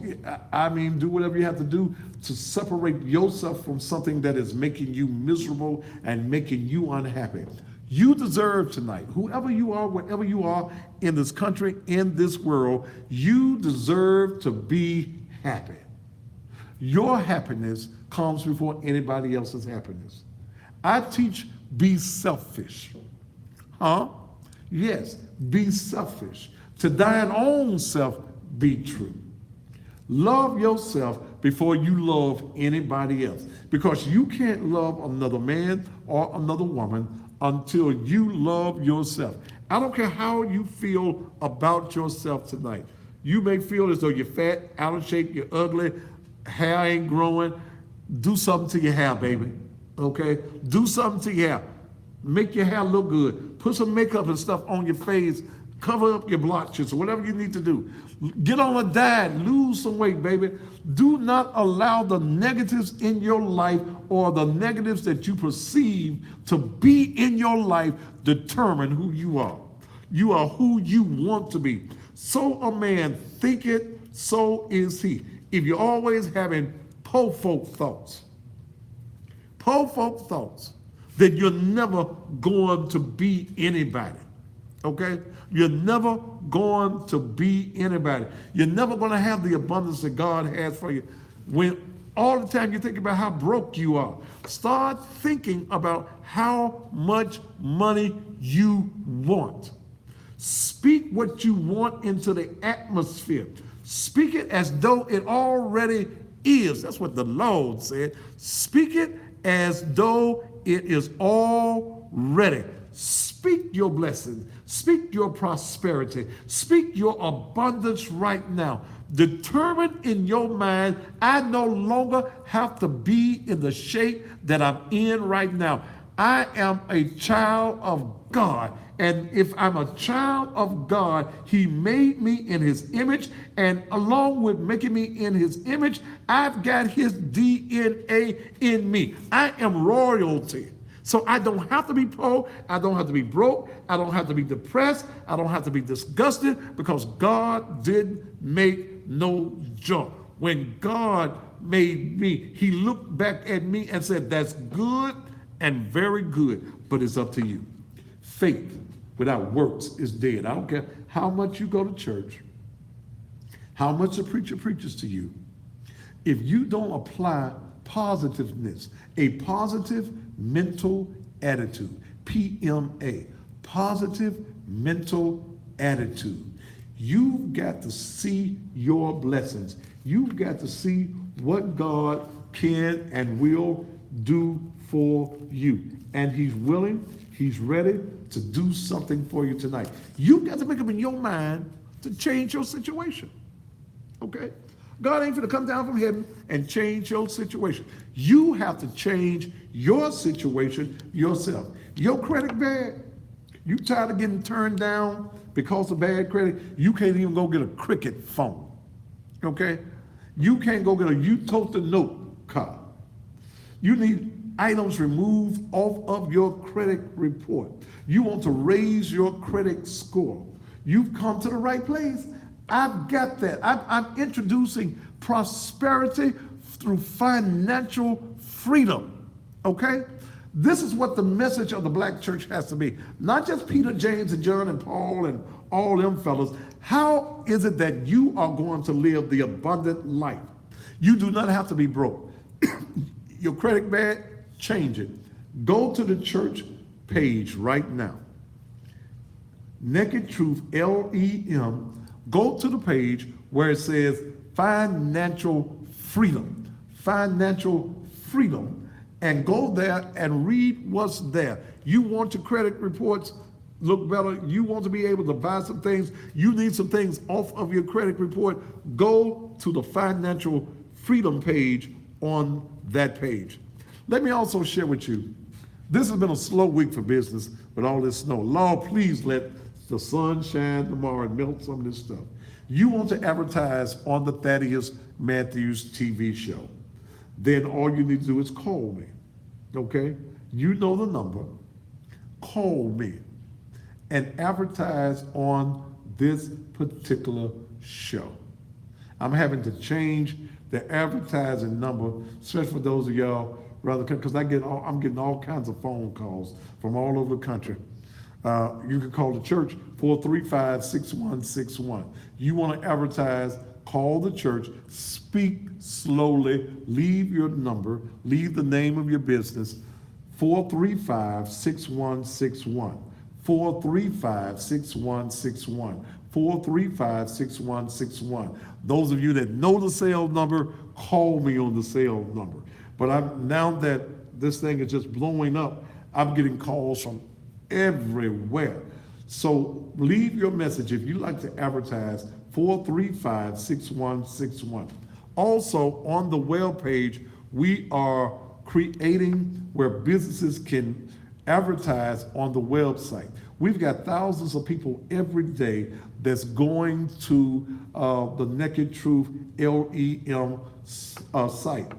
I mean, do whatever you have to do to separate yourself from something that is making you miserable and making you unhappy. You deserve tonight, whoever you are, wherever you are in this country, in this world, you deserve to be happy. Your happiness comes before anybody else's happiness. I teach be selfish. Huh? Yes, be selfish. To thine own self be true. Love yourself before you love anybody else, because you can't love another man or another woman until you love yourself. I don't care how you feel about yourself tonight. You may feel as though you're fat, out of shape, you're ugly, hair ain't growing. Do something to your hair, baby. Okay? Do something to your hair. Make your hair look good. Put some makeup and stuff on your face. Cover up your blotches, whatever you need to do. Get on a diet, lose some weight, baby. Do not allow the negatives in your life or the negatives that you perceive to be in your life determine who you are. You are who you want to be. So a man thinketh, so is he. If you're always having po folk thoughts, then you're never going to be anybody. Okay? You're never going to be anybody. You're never going to have the abundance that God has for you. When all the time you think about how broke you are, start thinking about how much money you want. Speak what you want into the atmosphere. Speak it as though it already is. That's what the Lord said. Speak it as though it is already. Speak your blessings. Speak your prosperity. Speak your abundance right now. Determine in your mind, I no longer have to be in the shape that I'm in right now. I am a child of God. And if I'm a child of God, he made me in his image. And along with making me in his image, I've got his DNA in me. I am royalty. So I don't have to be poor, I don't have to be broke, I don't have to be depressed, I don't have to be disgusted, because God didn't make no junk. When God made me, he looked back at me and said, that's good and very good, but it's up to you. Faith without works is dead. I don't care how much you go to church, how much the preacher preaches to you. If you don't apply positiveness, a positive mental attitude, PMA, positive mental attitude, You've got to see your blessings. You've got to see what God can and will do for you. And he's willing, he's ready to do something for you tonight. You've got to make up in your mind to change your situation. Okay? God ain't gonna come down from heaven and change your situation. You have to change your situation yourself. Your credit bad. You tired of getting turned down because of bad credit? You can't even go get a Cricket phone. Okay? You can't go get a Utah Note card. You need items removed off of your credit report. You want to raise your credit score. You've come to the right place. I've got that. I'm introducing prosperity through financial freedom. Okay? This is what the message of the black church has to be. Not just Peter, James, and John, and Paul, and all them fellas. How is it that you are going to live the abundant life? You do not have to be broke. Your credit bad, change it. Go to the church page right now. Naked Truth, LEM. Go to the page where it says financial freedom. Financial freedom. And go there and read what's there. You want your credit reports look better. You want to be able to buy some things. You need some things off of your credit report. Go to the financial freedom page on that page. Let me also share with you, this has been a slow week for business with all this snow. Lord, please let the sun shine tomorrow and melt some of this stuff. You want to advertise on the Thaddeus Matthews TV show, then all you need to do is call me, okay? You know the number. Call me and advertise on this particular show. I'm having to change the advertising number, especially for those of y'all, rather, because I'm getting all kinds of phone calls from all over the country. You can call the church, 435-6161. You want to advertise, call the church, speak slowly, leave your number, leave the name of your business, 435-6161. 435-6161. 435-6161. Those of you that know the sales number, call me on the sales number. But now that this thing is just blowing up, I'm getting calls from everywhere. So leave your message if you like to advertise, 435-6161. Also on the web page, we are creating where businesses can advertise on the website. We've got thousands of people every day that's going to the Naked Truth LEM site.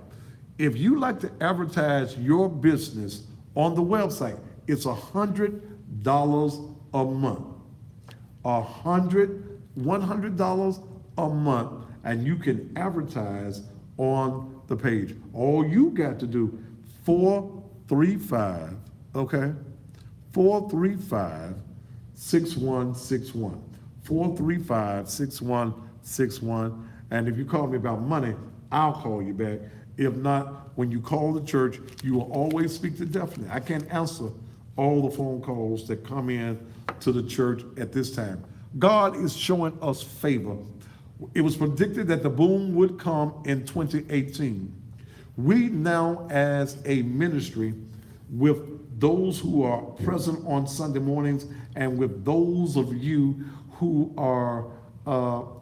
If you like to advertise your business on the website, it's $100 a month. $100 a month, and you can advertise on the page. All you got to do, 435, okay? 435-6161. 435-6161. And if you call me about money, I'll call you back. If not, when you call the church, you will always speak to Daphne. I can't answer all the phone calls that come in to the church at this time. God is showing us favor. It was predicted that the boom would come in 2018. We now, as a ministry, with those who are present on Sunday mornings and with those of you who are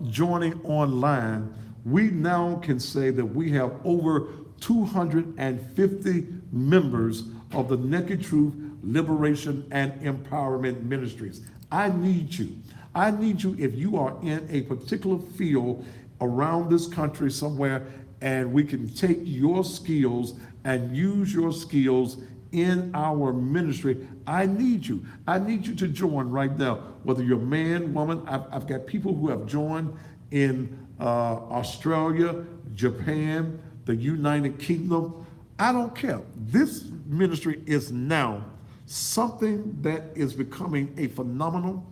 joining online, we now can say that we have over 250 members of the Naked Truth Liberation and Empowerment Ministries. I need you. I need you if you are in a particular field around this country somewhere, and we can take your skills and use your skills in our ministry. I need you. I need you to join right now, whether you're man, woman. I've got people who have joined in Australia, Japan, the United Kingdom. I don't care. This ministry is now something that is becoming a phenomenon.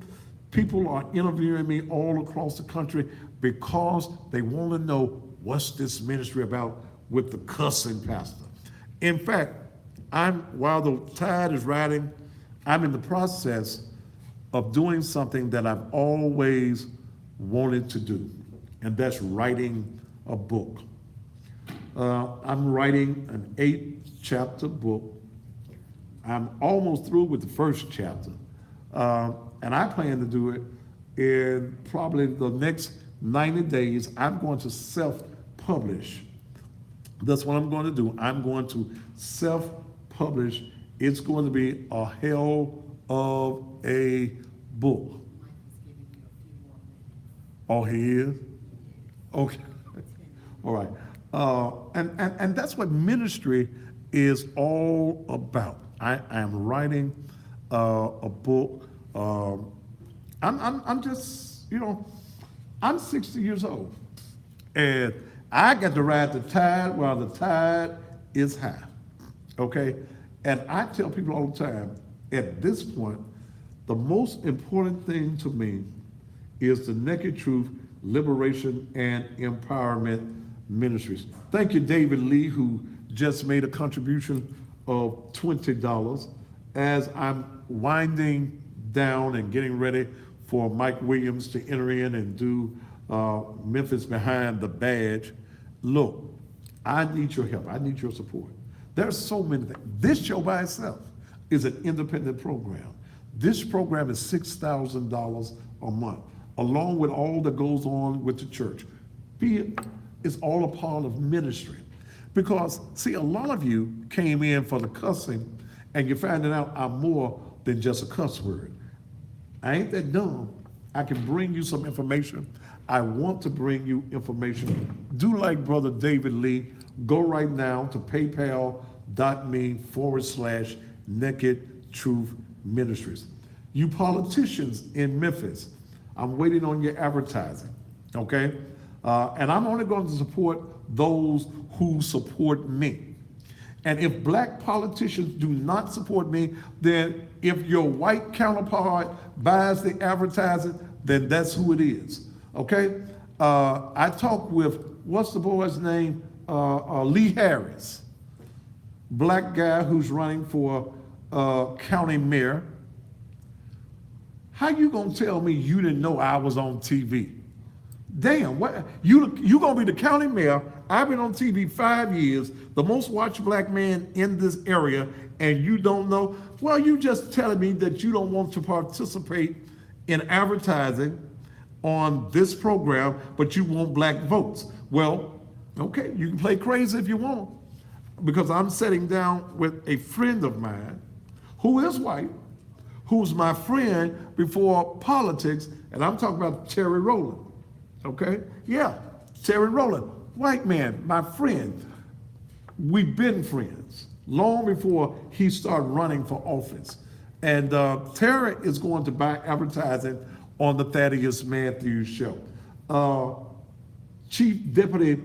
People are interviewing me all across the country because they want to know what's this ministry about with the cussing pastor. In fact, while the tide is riding, I'm in the process of doing something that I've always wanted to do, and that's writing a book. I'm writing an 8-chapter book. I'm almost through with the first chapter, and I plan to do it in probably the next 90 days. I'm going to self-publish. That's what I'm going to do. I'm going to self-publish. It's going to be a hell of a book. Oh, he is? Okay. All right. And that's what ministry is all about. I am writing a book. I'm just, I'm 60 years old. And I get to ride the tide while the tide is high. Okay? And I tell people all the time, at this point, the most important thing to me is the Naked Truth, Liberation, and Empowerment Ministries. Thank you, David Lee, who just made a contribution of $20. As I'm winding down and getting ready for Mike Williams to enter in and do Memphis Behind the Badge, look, I need your help. I need your support. There's so many things. This show by itself is an independent program. This program is $6,000 a month, along with all that goes on with the church. It's all a part of ministry. Because, see, a lot of you came in for the cussing, and you're finding out I'm more than just a cuss word. I ain't that dumb. I can bring you some information. I want to bring you information. Do like Brother David Lee. Go right now to paypal.me/Naked Truth Ministries. You politicians in Memphis, I'm waiting on your advertising, okay? And I'm only going to support those who support me. And if black politicians do not support me, then if your white counterpart buys the advertising, then that's who it is, okay? I talked with, what's the boy's name? Lee Harris, black guy who's running for county mayor. How you gonna tell me you didn't know I was on TV? Damn, what you gonna be the county mayor? I've been on TV 5 years, the most watched black man in this area, and you don't know? Well, you just telling me that you don't want to participate in advertising on this program, but you want black votes. Well, okay, you can play crazy if you want, because I'm sitting down with a friend of mine who is white, who's my friend before politics, and I'm talking about Terry Rowland, okay? Yeah, Terry Rowland, white man, my friend. We've been friends long before he started running for office. And Terry is going to buy advertising on the Thaddeus Matthews show. Chief Deputy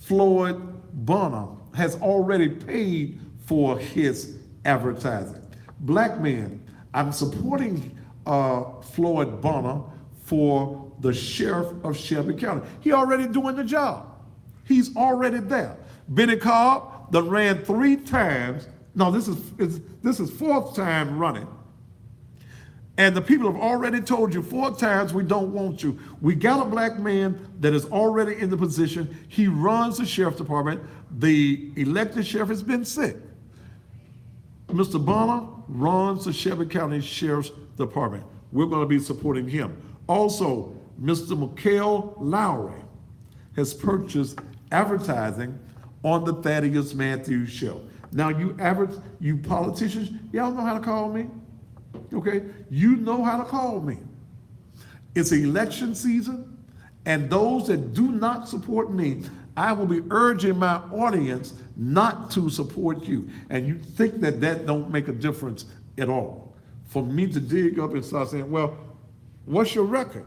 Floyd Bonner has already paid for his advertising. Black man, I'm supporting Floyd Bonner for the sheriff of Shelby County. He already doing the job. He's already there. Benny Cobb that ran 3 times. No, this is 4th time running. And the people have already told you 4 times we don't want you. We got a black man that is already in the position. He runs the sheriff's department. The elected sheriff has been sick. Mr. Bonner runs the Shelby County Sheriff's Department. We're going to be supporting him. Also, Mr. McHale Lowry has purchased advertising on the Thaddeus Matthews show. Now, you politicians, y'all know how to call me, okay? You know how to call me. It's election season, and those that do not support me, I will be urging my audience not to support you. And you think that don't make a difference at all. For me to dig up and start saying, well, what's your record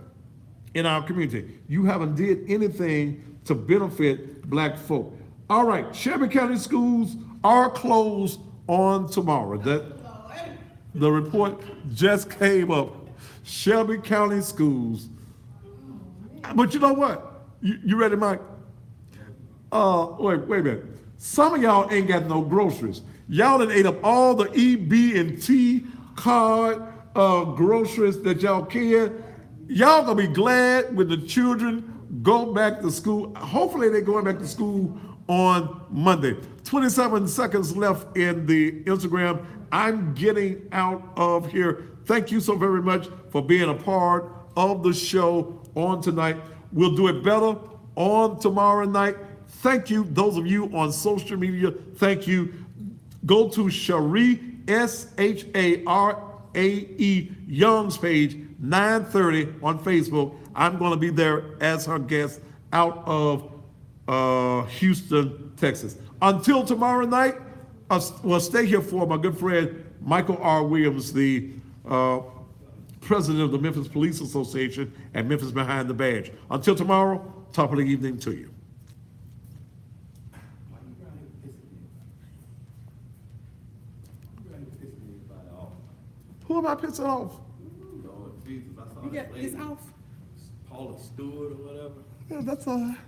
in our community? You haven't did anything to benefit black folk. All right, Shelby County schools are closed on tomorrow. The report just came up. Shelby County schools. But you know what? You ready, Mike? Wait a minute. Some of y'all ain't got no groceries. Y'all done ate up all the EB&T card groceries that y'all can. Y'all gonna be glad when the children go back to school. Hopefully they're going back to school on Monday. 27 seconds left in the Instagram. I'm getting out of here. Thank you so very much for being a part of the show on tonight. We'll do it better on tomorrow night. Thank you, those of you on social media. Thank you. Go to Sharae, Sharae Young's page, 9:30 on Facebook. I'm going to be there as her guest out of Houston, Texas. Until tomorrow night, well, stay here for my good friend Michael R. Williams, the president of the Memphis Police Association and Memphis Behind the Badge. Until tomorrow, top of the evening to you. Who am I pissing off? Lord Jesus, I saw You that got lady, this off? Paula Stewart or whatever. Yeah, that's all right.